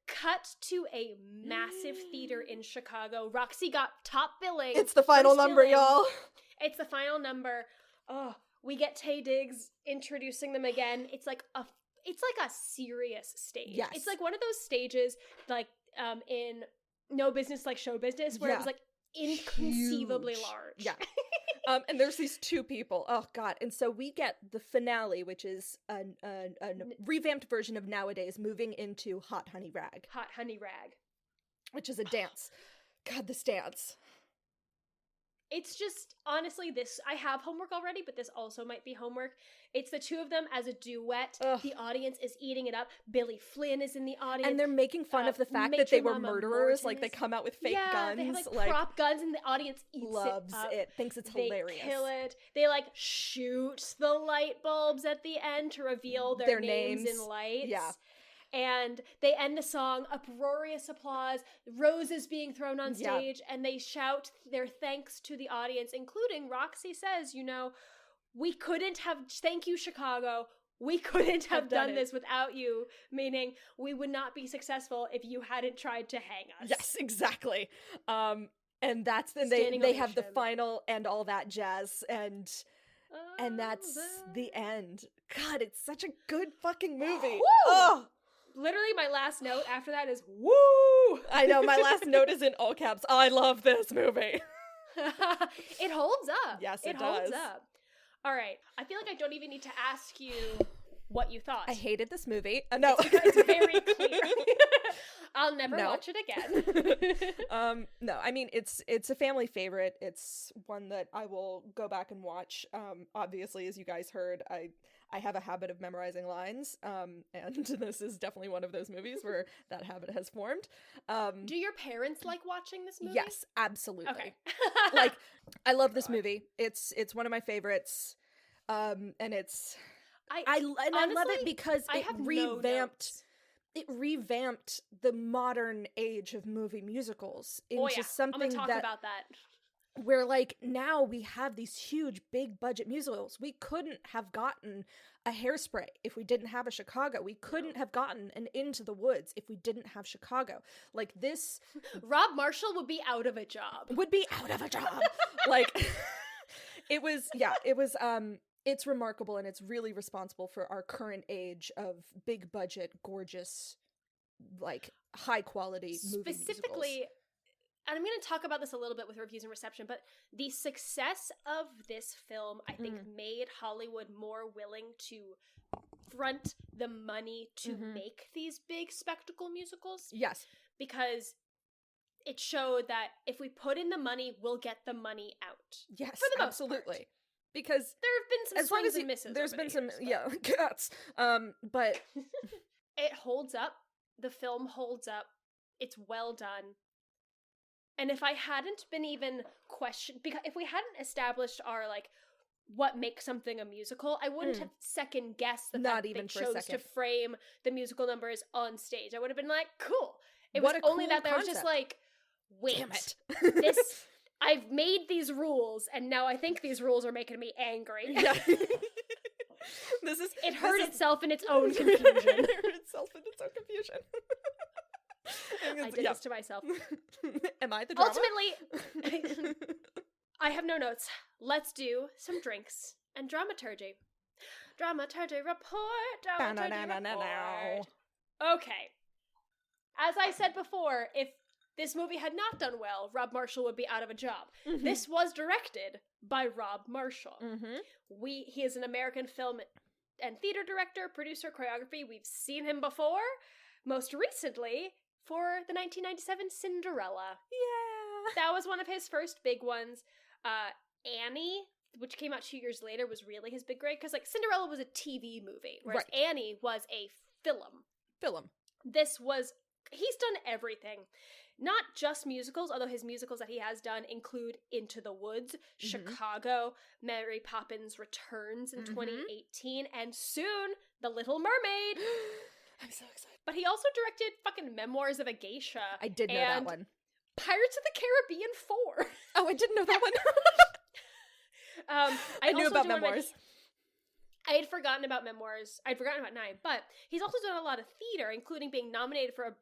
Cut to a massive theater in Chicago. Roxy got top billing. It's the final number, y'all. It's the final number. Oh, we get Tay Diggs introducing them again. It's like a serious stage. Yes. It's like one of those stages like in No Business Like Show Business where it was like inconceivably large. Yeah. And there's these two people. Oh God. And so we get the finale, which is a revamped version of Nowadays moving into Hot Honey Rag. Hot Honey Rag. Which is a dance. God, this dance. It's just, honestly, I have homework already, but this also might be homework. It's the two of them as a duet. Ugh. The audience is eating it up. Billy Flynn is in the audience. And they're making fun of the fact that they were murderers. Like, they come out with fake guns. They have, like, prop guns, and the audience eats loves it up. Thinks it's hilarious. They kill it. They, like, shoot the light bulbs at the end to reveal their names in lights. Yeah. And they end the song, uproarious applause, roses being thrown on stage, and they shout their thanks to the audience, including Roxy says, we couldn't have, thank you, Chicago, we couldn't have done this without you, meaning we would not be successful if you hadn't tried to hang us. Yes, exactly. And that's then they have the final and all that jazz, and And that's the end. God, it's such a good fucking movie. Woo! Oh, Literally, my last note after that is woo! I know, my last note is in all caps. I love this movie. It holds up. Yes, it holds does. up. All right. I feel like I don't even need to ask you what you thought. I hated this movie. No. It's very clear. I'll never No. watch it again. No, I mean, it's a family favorite. It's one that I will go back and watch. Obviously, as you guys heard, I have a habit of memorizing lines, and this is definitely one of those movies where that habit has formed. Do your parents like watching this movie? Yes, absolutely. Okay. Like, I love this movie. It's one of my favorites, and it's I love it because I it have no revamped. notes. It revamped the modern age of movie musicals into I'm something gonna talk that about that. where, like, now we have these huge big budget musicals. We couldn't have gotten a Hairspray if we didn't have a Chicago. We couldn't have gotten an Into the Woods if we didn't have Chicago. Like, this Rob Marshall would be out of a job. would be out of a job. Like, it's remarkable, and it's really responsible for our current age of big budget, gorgeous, like, high quality movie Specifically, musicals. and I'm going to talk about this a little bit with reviews and reception, but the success of this film, I think, made Hollywood more willing to front the money to make these big spectacle musicals. Yes. Because it showed that if we put in the money, we'll get the money out. Yes, For the most absolutely. part. Because There have been some as long swings as and misses. there's over been the some years, cats. But it holds up. The film holds up. It's well done. And if I hadn't been even questioned, because if we hadn't established our, like, what makes something a musical, I wouldn't have second guessed the Not fact that even they for a chose to second. frame the musical numbers on stage. I would have been like, cool. It What was a only cool that I was just concept. like, wait, damn it. this, I've made these rules, and now I think these rules are making me angry. Yeah. It hurt this is- itself in its own confusion. It hurt itself in its own confusion. I did this to myself. Am I the drama? Ultimately, I have no notes. Let's do some drinks and dramaturgy. Dramaturgy report. Dramaturgy report. Okay. As I said before, if this movie had not done well, Rob Marshall would be out of a job. This was directed by Rob Marshall. He is an American film and theater director, producer, choreography. We've seen him before, most recently for the 1997 Cinderella. Yeah. That was one of his first big ones. Annie, which came out 2 years later, was really his big break, because, like, Cinderella was a TV movie, whereas Annie was a film. This was, he's done everything. Not just musicals, although his musicals that he has done include Into the Woods, Chicago, Mary Poppins Returns in 2018, and soon The Little Mermaid. I'm so excited. But he also directed fucking Memoirs of a Geisha. I did know that one. Pirates of the Caribbean 4. Oh, I didn't know that one. I knew also about do one of my- Memoirs. I had forgotten about Memoirs. I'd forgotten about 9, but he's also done a lot of theater, including being nominated for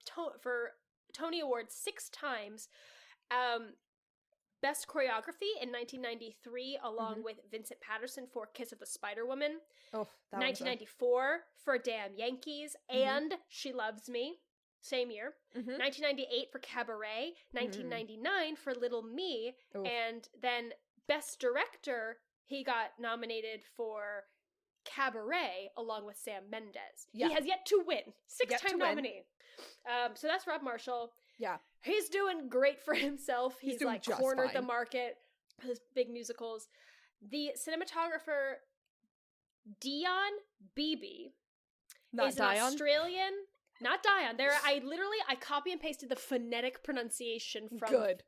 Tony Awards 6 times. Best Choreography in 1993, along with Vincent Patterson for Kiss of the Spider Woman. Oh, that 1994 for Damn Yankees and She Loves Me, same year. 1998 for Cabaret. 1999 for Little Me. And then Best Director, he got nominated for Cabaret along with Sam Mendes. Yeah. He has yet to win. Yet to Six-time win. nominee. So that's Rob Marshall. Yeah. He's doing great for himself. He's doing like just cornered the fine. market with his big musicals. The cinematographer Dion Beebe Not is an Dion. Australian. Not Dion. I copy and pasted the phonetic pronunciation from Good.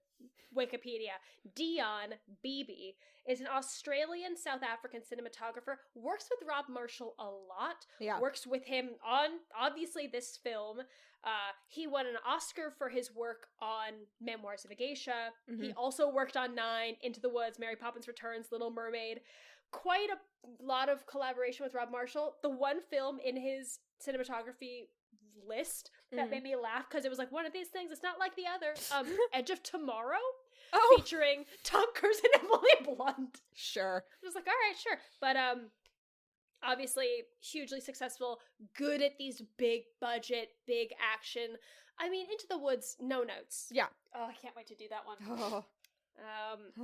Wikipedia. Dion Beebe is an Australian South African cinematographer. Works with Rob Marshall a lot. Yeah. Works with him on, obviously, this film. He won an Oscar for his work on Memoirs of a Geisha. He also worked on 9, Into the Woods, Mary Poppins Returns, Little Mermaid. Quite a lot of collaboration with Rob Marshall. The one film in his cinematography list that made me laugh because it was like one of these things. It's not like the other. Edge of Tomorrow, Oh, featuring Tom Cruise and Emily Blunt. sure. I was like, all right, sure. But obviously hugely successful, good at these big budget, big action. I mean, Into the Woods, no notes. Yeah. Oh, I can't wait to do that one.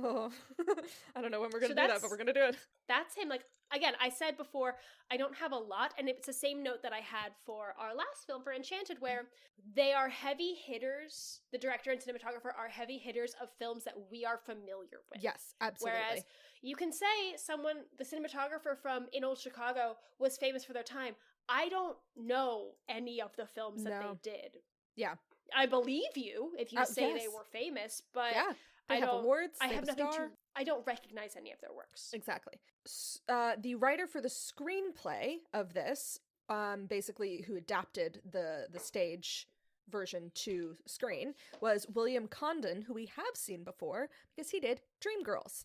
Oh. I don't know when we're gonna So do that, but we're gonna do it. That's him. Like, again, I said before, I don't have a lot, and it's the same note that I had for our last film, for Enchanted, where they are heavy hitters. The director and cinematographer are heavy hitters of films that we are familiar with. Yes, absolutely. Whereas you can say the cinematographer from In Old Chicago was famous for their time. I don't know any of the films that they did. Yeah. I believe you if you say yes. they were famous, but Yeah. They have awards. I they have a nothing star. to. I don't recognize any of their works. Exactly. The writer for the screenplay of this, basically who adapted the stage version to screen, was William Condon, who we have seen before because he did Dreamgirls.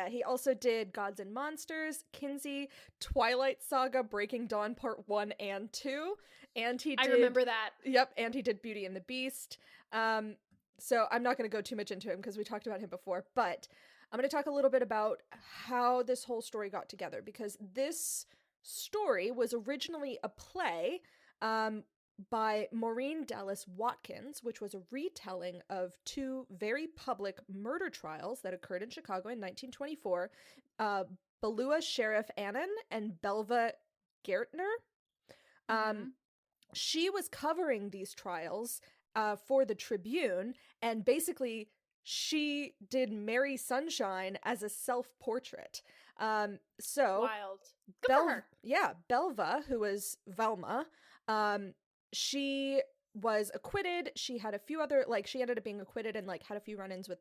He also did Gods and Monsters, Kinsey, Twilight Saga, Breaking Dawn Part 1 and 2, and he did... I remember that. Yep, and he did Beauty and the Beast. So I'm not going to go too much into him because we talked about him before, but I'm going to talk a little bit about how this whole story got together, because this story was originally a play by Maureen Dallas Watkins, which was a retelling of two very public murder trials that occurred in Chicago in 1924, Belua Sheriff Annan and Belva Gertner. She was covering these trials for the Tribune, and basically she did Mary Sunshine as a self-portrait. So wild. Good for her. Yeah, Belva, who was Velma, she was acquitted. She had a few other, she ended up being acquitted and, had a few run-ins with,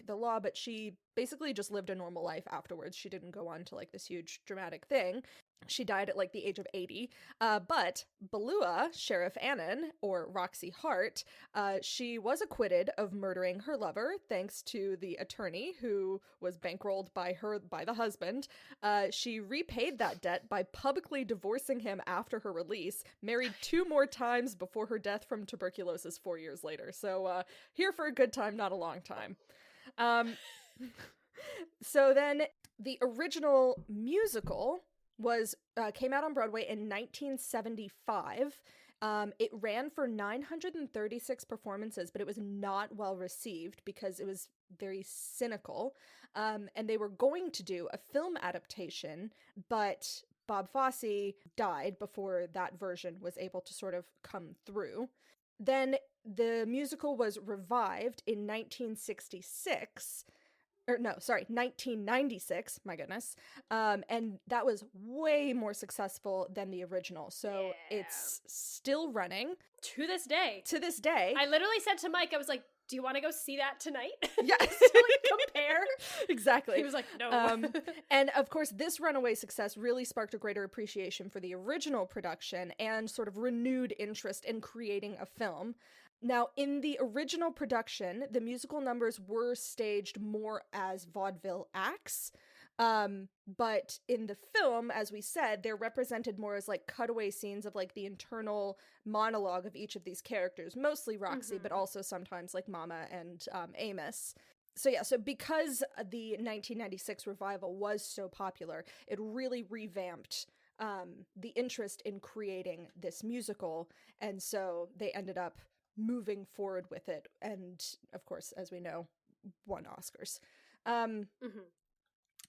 the law, but she basically just lived a normal life afterwards. She didn't go on to, this huge dramatic thing. She died at, the age of 80. But Belua, Sheriff Annan, or Roxy Hart, she was acquitted of murdering her lover, thanks to the attorney who was bankrolled by the husband. She repaid that debt by publicly divorcing him after her release, married 2 more times before her death from tuberculosis 4 years later. So, here for a good time, not a long time. So then the original musical came out on Broadway in 1975. It ran for 936 performances, but it was not well received because it was very cynical. And they were going to do a film adaptation, but Bob Fosse died before that version was able to sort of come through. Then the musical was revived in 1996, my goodness. And that was way more successful than the original. So it's still running. To this day. I literally said to Mike, I was like, do you want to go see that tonight? Yes. To compare? Exactly. He was like, no. And of course, this runaway success really sparked a greater appreciation for the original production and sort of renewed interest in creating a film. Now, in the original production, the musical numbers were staged more as vaudeville acts, but in the film, as we said, they're represented more as cutaway scenes of the internal monologue of each of these characters, mostly Roxy, but also sometimes Mama and Amos. So because the 1996 revival was so popular, it really revamped the interest in creating this musical, and so they ended up moving forward with it, and of course, as we know, won Oscars.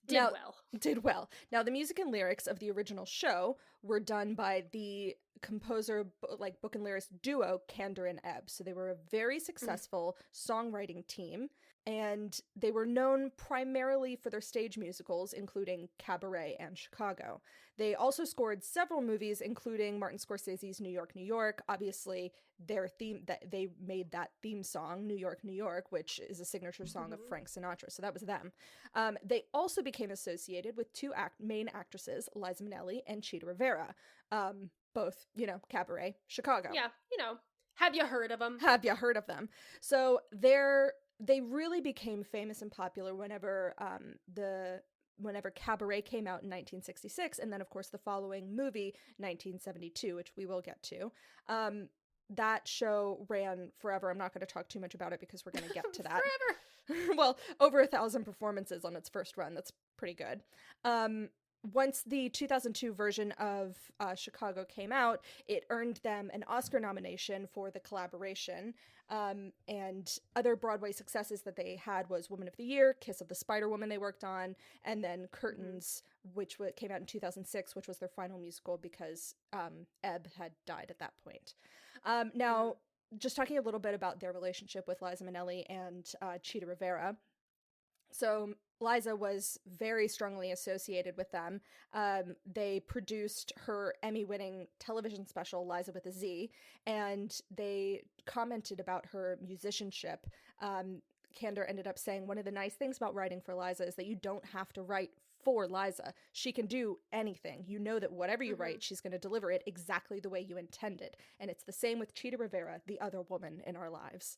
Did well. Now, the music and lyrics of the original show were done by the composer, book and lyricist duo Candor and Ebb. So they were a very successful songwriting team, and they were known primarily for their stage musicals, including Cabaret and Chicago. They also scored several movies, including Martin Scorsese's New York, New York. Obviously, their theme, that they made that theme song, New York, New York, which is a signature song of Frank Sinatra. So that was them. They also became associated with two main actresses, Liza Minnelli and Chita Rivera. Both, Cabaret, Chicago. Yeah, have you heard of them? So they really became famous and popular whenever the whenever Cabaret came out in 1966, and then, of course, the following movie, 1972, which we will get to. That show ran forever. I'm not going to talk too much about it because we're going to get to that. Forever! Well, over 1,000 performances on its first run. That's pretty good. Once the 2002 version of Chicago came out, it earned them an Oscar nomination for the collaboration. And other Broadway successes that they had was Woman of the Year, Kiss of the Spider-Woman they worked on, and then Curtains, which came out in 2006, which was their final musical because Ebb had died at that point. Now, just talking a little bit about their relationship with Liza Minnelli and Chita Rivera. So Liza was very strongly associated with them. They produced her Emmy-winning television special, Liza with a Z, and they commented about her musicianship. Kander ended up saying, one of the nice things about writing for Liza is that you don't have to write for Liza. She can do anything. You know that whatever you write, she's going to deliver it exactly the way you intended. And it's the same with Chita Rivera, the other woman in our lives.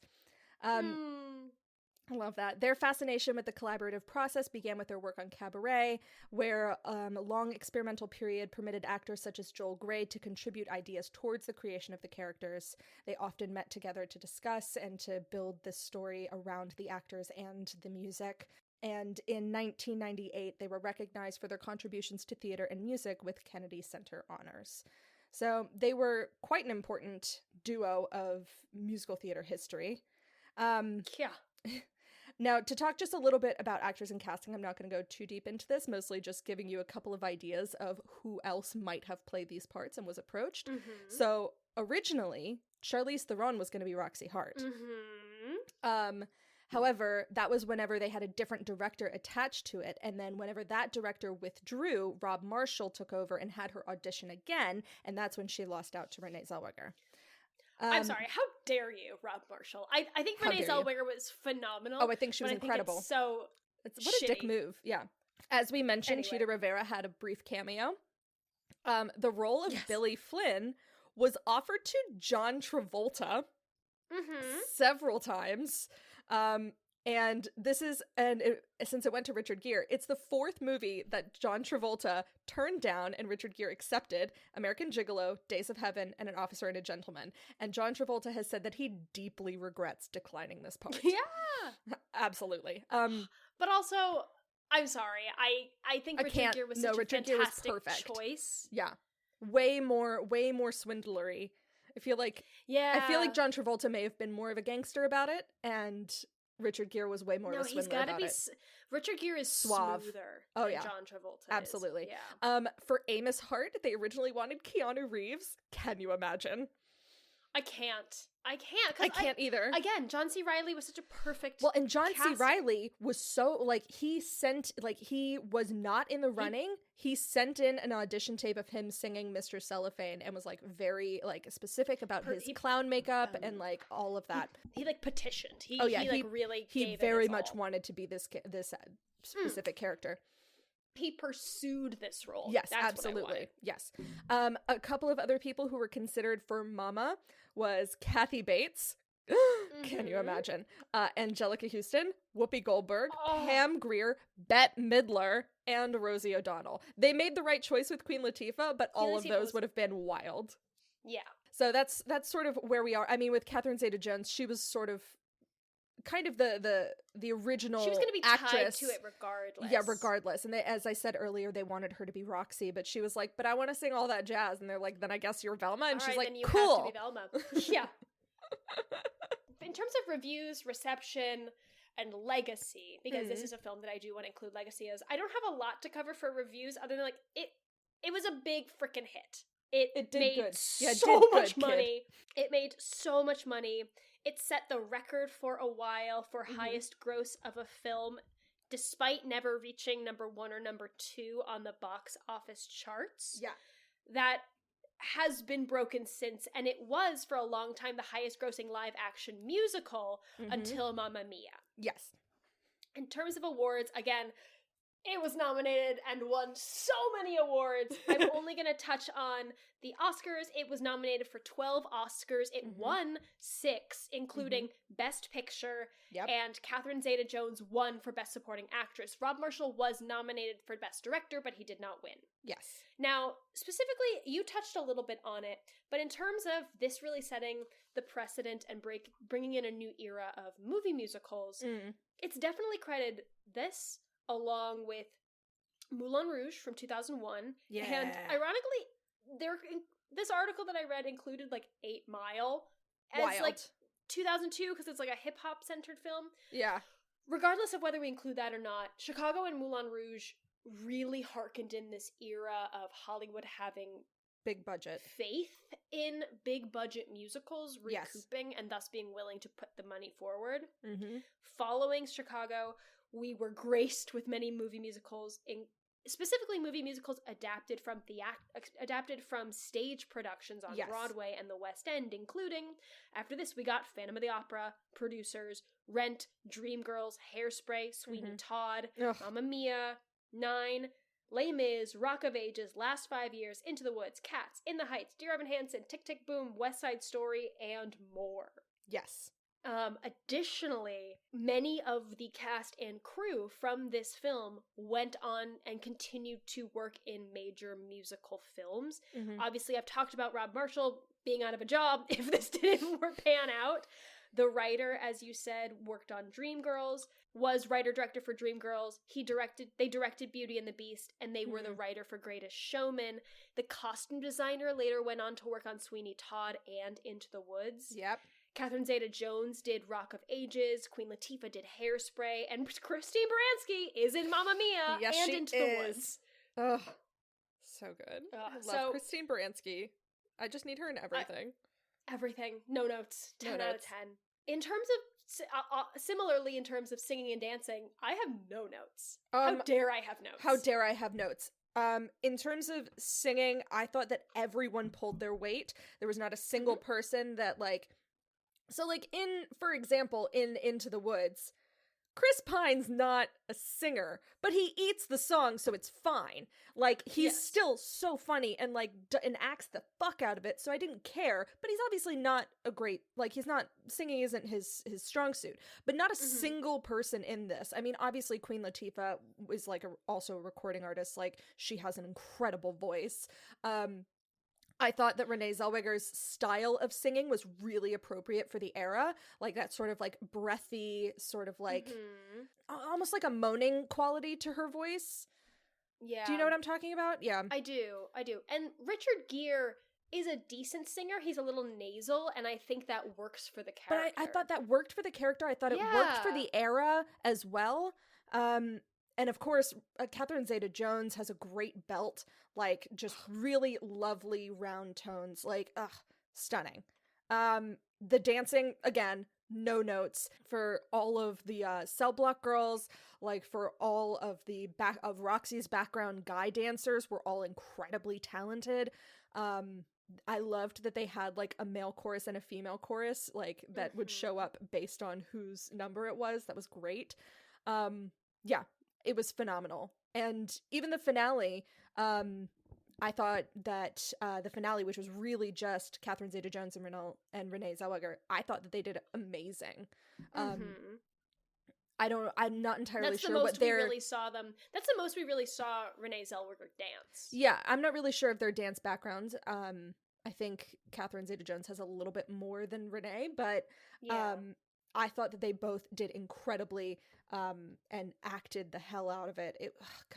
I love that. Their fascination with the collaborative process began with their work on Cabaret, where a long experimental period permitted actors such as Joel Grey to contribute ideas towards the creation of the characters. They often met together to discuss and to build this story around the actors and the music. And in 1998, they were recognized for their contributions to theater and music with Kennedy Center honors. So they were quite an important duo of musical theater history. Now, to talk just a little bit about actors and casting, I'm not going to go too deep into this, mostly just giving you a couple of ideas of who else might have played these parts and was approached. So, originally, Charlize Theron was going to be Roxy Hart. However, that was whenever they had a different director attached to it, and then whenever that director withdrew, Rob Marshall took over and had her audition again, and that's when she lost out to Renée Zellweger. I'm sorry, how dare you, Rob Marshall? I think Renée Zellweger was phenomenal. Oh, I think she was incredible. It's so what a dick move, yeah. As we mentioned, Chita Rivera had a brief cameo. The role of Billy Flynn was offered to John Travolta several times. And this is, since it went to Richard Gere, it's the fourth movie that John Travolta turned down and Richard Gere accepted: American Gigolo, Days of Heaven, and An Officer and a Gentleman. And John Travolta has said that he deeply regrets declining this part. Yeah! Absolutely. But also, I'm sorry, I think Richard Gere was such a fantastic choice. Yeah. Way more swindlery. I feel like John Travolta may have been more of a gangster about it, and Richard Gere was way more of a swindler about it. Richard Gere is suave. Smoother than John Travolta Absolutely. is. Yeah. For Amos Hart, they originally wanted Keanu Reeves. Can you imagine? I can't. I can't either. Again, John C. Reilly was such a perfect Well, and John casting. C. Reilly was so, he was not in the running. He sent in an audition tape of him singing Mr. Cellophane and was, very, specific about his clown makeup and, all of that. He petitioned. He really He very much wanted to be this specific character. He pursued this role. Yes, That's absolutely. Yes. A couple of other people who were considered for Mama was Kathy Bates. Can you imagine? Angelica Houston, Whoopi Goldberg, Pam Grier, Bette Midler, and Rosie O'Donnell. They made the right choice with Queen Latifah, but all of those would have been wild. Yeah. So that's sort of where we are. I mean, with Catherine Zeta-Jones, she was sort of kind of the original She was going to be actress. tied to it regardless. Yeah, regardless. And as I said earlier, they wanted her to be Roxy, but she was like, but I want to sing all that jazz. And they're like, then I guess you're Velma. And she's like, then you cool. have to be Velma. Yeah. In terms of reviews, reception, and legacy, because this is a film that I do want to include legacy as, I don't have a lot to cover for reviews other than it was a big freaking hit. It did made good. Yeah, so much money. It made so much money. It set the record for a while for highest gross of a film, despite never reaching number 1 or number 2 on the box office charts. Yeah. That has been broken since, and it was for a long time the highest grossing live action musical until Mamma Mia. Yes. In terms of awards, again, It was nominated and won so many awards. I'm only going to touch on the Oscars. It was nominated for 12 Oscars. It won 6, including Best Picture, and Catherine Zeta Jones won for Best Supporting Actress. Rob Marshall was nominated for Best Director, but he did not win. Yes. Now, specifically, you touched a little bit on it, but in terms of this really setting the precedent and bringing in a new era of movie musicals, it's definitely credited this along with Moulin Rouge from 2001. Yeah. And ironically, this article that I read included like 8 Mile as Wild. like 2002 because it's like a hip-hop centered film. Yeah. Regardless of whether we include that or not, Chicago and Moulin Rouge really harkened in this era of Hollywood having big budget faith in big budget musicals recouping and thus being willing to put the money forward. Following Chicago, we were graced with many movie musicals, specifically movie musicals adapted from stage productions on Broadway and the West End, including, after this, we got Phantom of the Opera, Producers, Rent, Dreamgirls, Hairspray, Sweeney Todd, Mamma Mia, 9, Les Mis, Rock of Ages, Last 5 Years, Into the Woods, Cats, In the Heights, Dear Evan Hansen, Tick Tick Boom, West Side Story, and more. Yes. Additionally, many of the cast and crew from this film went on and continued to work in major musical films. Obviously, I've talked about Rob Marshall being out of a job if this didn't pan out. The writer, as you said, worked on Dreamgirls, was writer-director for Dreamgirls. They directed Beauty and the Beast, and they were the writer for Greatest Showman. The costume designer later went on to work on Sweeney Todd and Into the Woods. Yep. Catherine Zeta-Jones did Rock of Ages, Queen Latifah did Hairspray, and Christine Baranski is in Mamma Mia and Into the Woods. Ugh, so good. I love Christine Baranski. I just need her in everything. Everything. No notes. 10 out of 10. In terms of, similarly in terms of singing and dancing, I have no notes. How dare I have notes? How dare I have notes? In terms of singing, I thought that everyone pulled their weight. There was not a single person that, like... So, like, for example, in Into the Woods, Chris Pine's not a singer, but he eats the song, so it's fine. Like, he's still so funny and, like, and acts the fuck out of it, so I didn't care. But he's obviously not a great, like, singing isn't his strong suit. But not a single person in this. I mean, obviously, Queen Latifah is, like, also a recording artist. Like, she has an incredible voice. I thought that Renée Zellweger's style of singing was really appropriate for the era. Like that sort of like breathy, sort of like almost like a moaning quality to her voice. Yeah. Do you know what I'm talking about? Yeah. I do. And Richard Gere is a decent singer. He's a little nasal, and I think that works for the character. But I thought that worked for the character. I thought it worked for the era as well. And of course, Catherine Zeta Jones has a great belt, like just really lovely round tones, like, stunning. The dancing, again, no notes. For all of the cell block girls, like for all of the of Roxy's background guy dancers were all incredibly talented. I loved that they had like a male chorus and a female chorus, like that would show up based on whose number it was. That was great. Yeah. It was phenomenal. And even the finale, I thought that the finale, which was really just Catherine Zeta Jones and Renée Zellweger, I thought that they did amazing. I'm not entirely sure what they're... That's the most we really saw Renée Zellweger dance. Yeah, I'm not really sure of their dance backgrounds. I think Catherine Zeta Jones has a little bit more than Renée, but I thought that they both did incredibly and acted the hell out of it.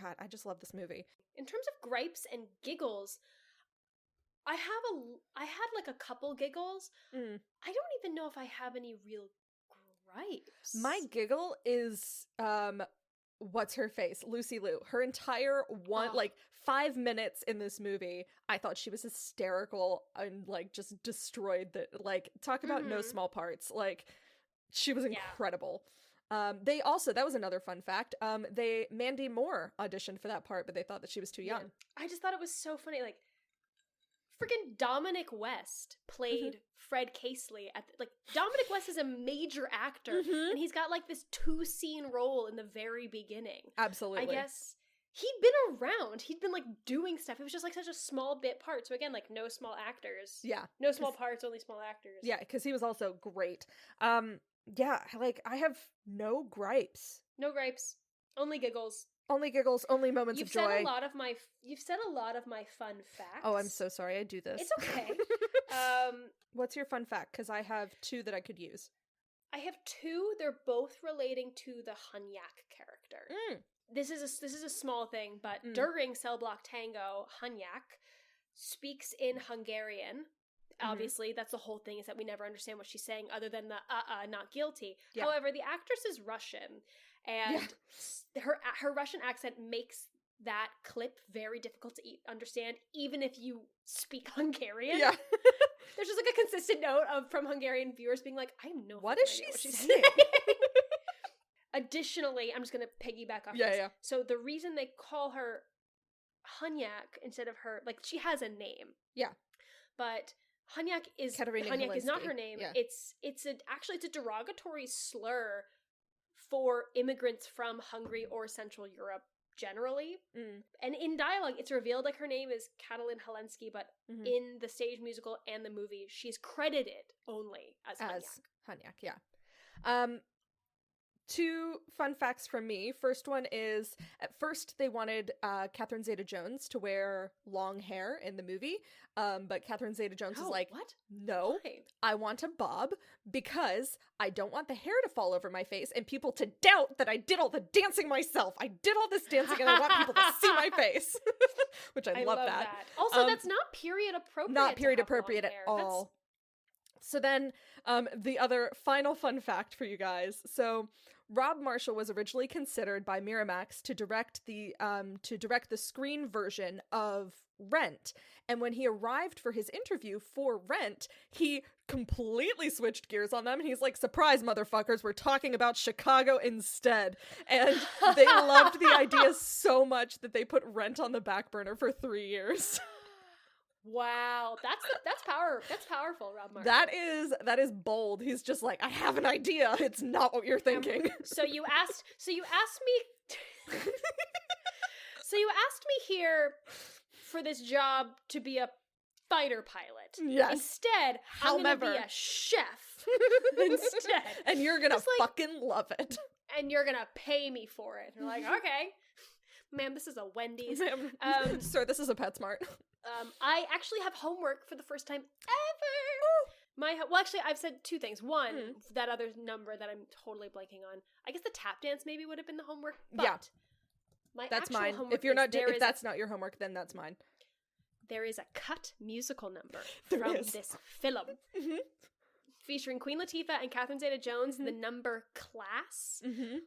God, I just love this movie. In terms of gripes and giggles, I had like a couple giggles. I don't even know if I have any real gripes. My giggle is what's her face? Lucy Liu. Her entire 5 minutes in this movie, I thought she was hysterical and like just destroyed the talk about no small parts. Like she was incredible. That was another fun fact. Mandy Moore auditioned for that part, but they thought that she was too young. I just thought it was so funny. Like, Freaking Dominic West played Fred Casely Dominic West is a major actor, and he's got like this 2-scene role in the very beginning. Absolutely. I guess he'd been around. He'd been like doing stuff. It was just like such a small bit part. So again, like no small actors. Yeah. No small parts, only small actors. Yeah, because he was also great. Yeah, like I have no gripes. No gripes. Only giggles. Only giggles, only moments You've of joy. You've said a lot of my fun facts. Oh, I'm so sorry I do this. It's okay. What's your fun fact? Because I have 2 that I could use. I have 2. They're both relating to the Hanyak character. This is a small thing, but during Cell Block Tango, Hanyak speaks in Hungarian. Obviously, that's the whole thing, is that we never understand what she's saying other than the not guilty. Yeah. However, the actress is Russian, and her Russian accent makes that clip very difficult to understand, even if you speak Hungarian. Yeah. There's just like a consistent note from Hungarian viewers being like, I know what is she saying? Additionally, I'm just going to piggyback off this. Yeah. So the reason they call her Hanyak instead of her, like, she has a name. Yeah. But Hanyak is not her name. Yeah. It's a derogatory slur for immigrants from Hungary or Central Europe generally. And in dialogue, it's revealed like her name is Katalin Helensky, but in the stage musical and the movie, she's credited only as Hanyak. Yeah. 2 fun facts from me. First one is, at first they wanted Catherine Zeta Jones to wear long hair in the movie, but Catherine Zeta Jones is like, what? No, why? I want a bob because I don't want the hair to fall over my face and people to doubt that I did all the dancing myself. I did all this dancing and I want people to see my face, which I love that. Also, that's not period appropriate. Not period appropriate at all. So then, the other final fun fact for you guys. So Rob Marshall was originally considered by Miramax to direct the screen version of Rent. And when he arrived for his interview for Rent, he completely switched gears on them. And he's like, surprise, motherfuckers, we're talking about Chicago instead. And they loved the idea so much that they put Rent on the back burner for 3 years. Wow, that's powerful, Rob Marshall. That is bold. He's just like, I have an idea. It's not what you're thinking. So you asked me here for this job to be a fighter pilot. Yes. Instead, I'm gonna be a chef. Instead. And you're gonna fucking love it. And you're gonna pay me for it. You're like, okay. Ma'am, this is a Wendy's. Sir, this is a PetSmart. I actually have homework for the first time ever. Actually, I've said 2 things. One, that other number that I'm totally blanking on. I guess the tap dance maybe would have been the homework. But that's mine. If that's not your homework, then that's mine. There is a cut musical number from this film. Featuring Queen Latifah and Catherine Zeta Jones. The number Class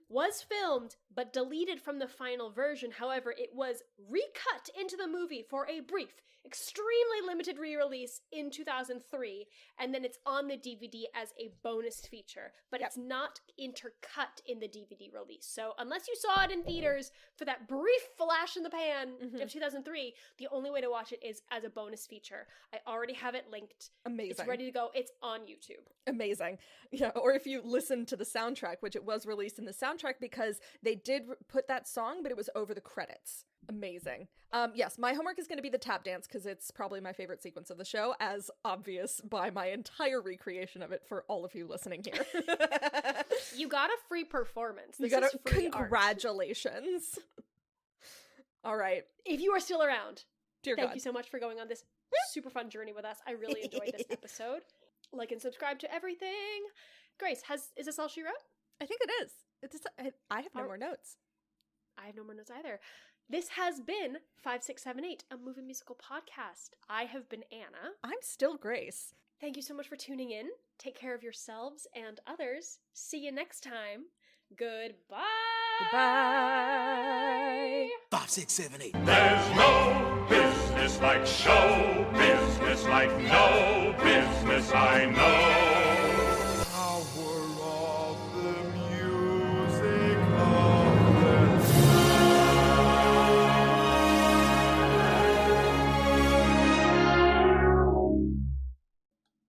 was filmed but deleted from the final version. However, it was recut into the movie for a brief, extremely limited re-release in 2003, and then it's on the DVD as a bonus feature, but it's not intercut in the DVD release. So unless you saw it in theaters for that brief flash in the pan of 2003, the only way to watch it is as a bonus feature. I already have it linked. Amazing. It's ready to go. It's on YouTube. Amazing. Yeah, or if you listen to the soundtrack, which it was released in the soundtrack because they did put that song, but it was over the credits. Amazing. Yes, my homework is going to be the tap dance because it's probably my favorite sequence of the show, as obvious by my entire recreation of it for all of you listening here. You got a free performance. Congratulations. All right. If you are still around, Dear thank God. you so much for going on this super fun journey with us. I really enjoyed this episode. Like and subscribe to everything. Grace, is this all she wrote? I think it is. I have no more notes. I have no more notes either. This has been 5678, a movie musical podcast. I have been Anna. I'm still Grace. Thank you so much for tuning in. Take care of yourselves and others. See you next time. Goodbye. Goodbye. 5678. There's no business like show business, like no business I know.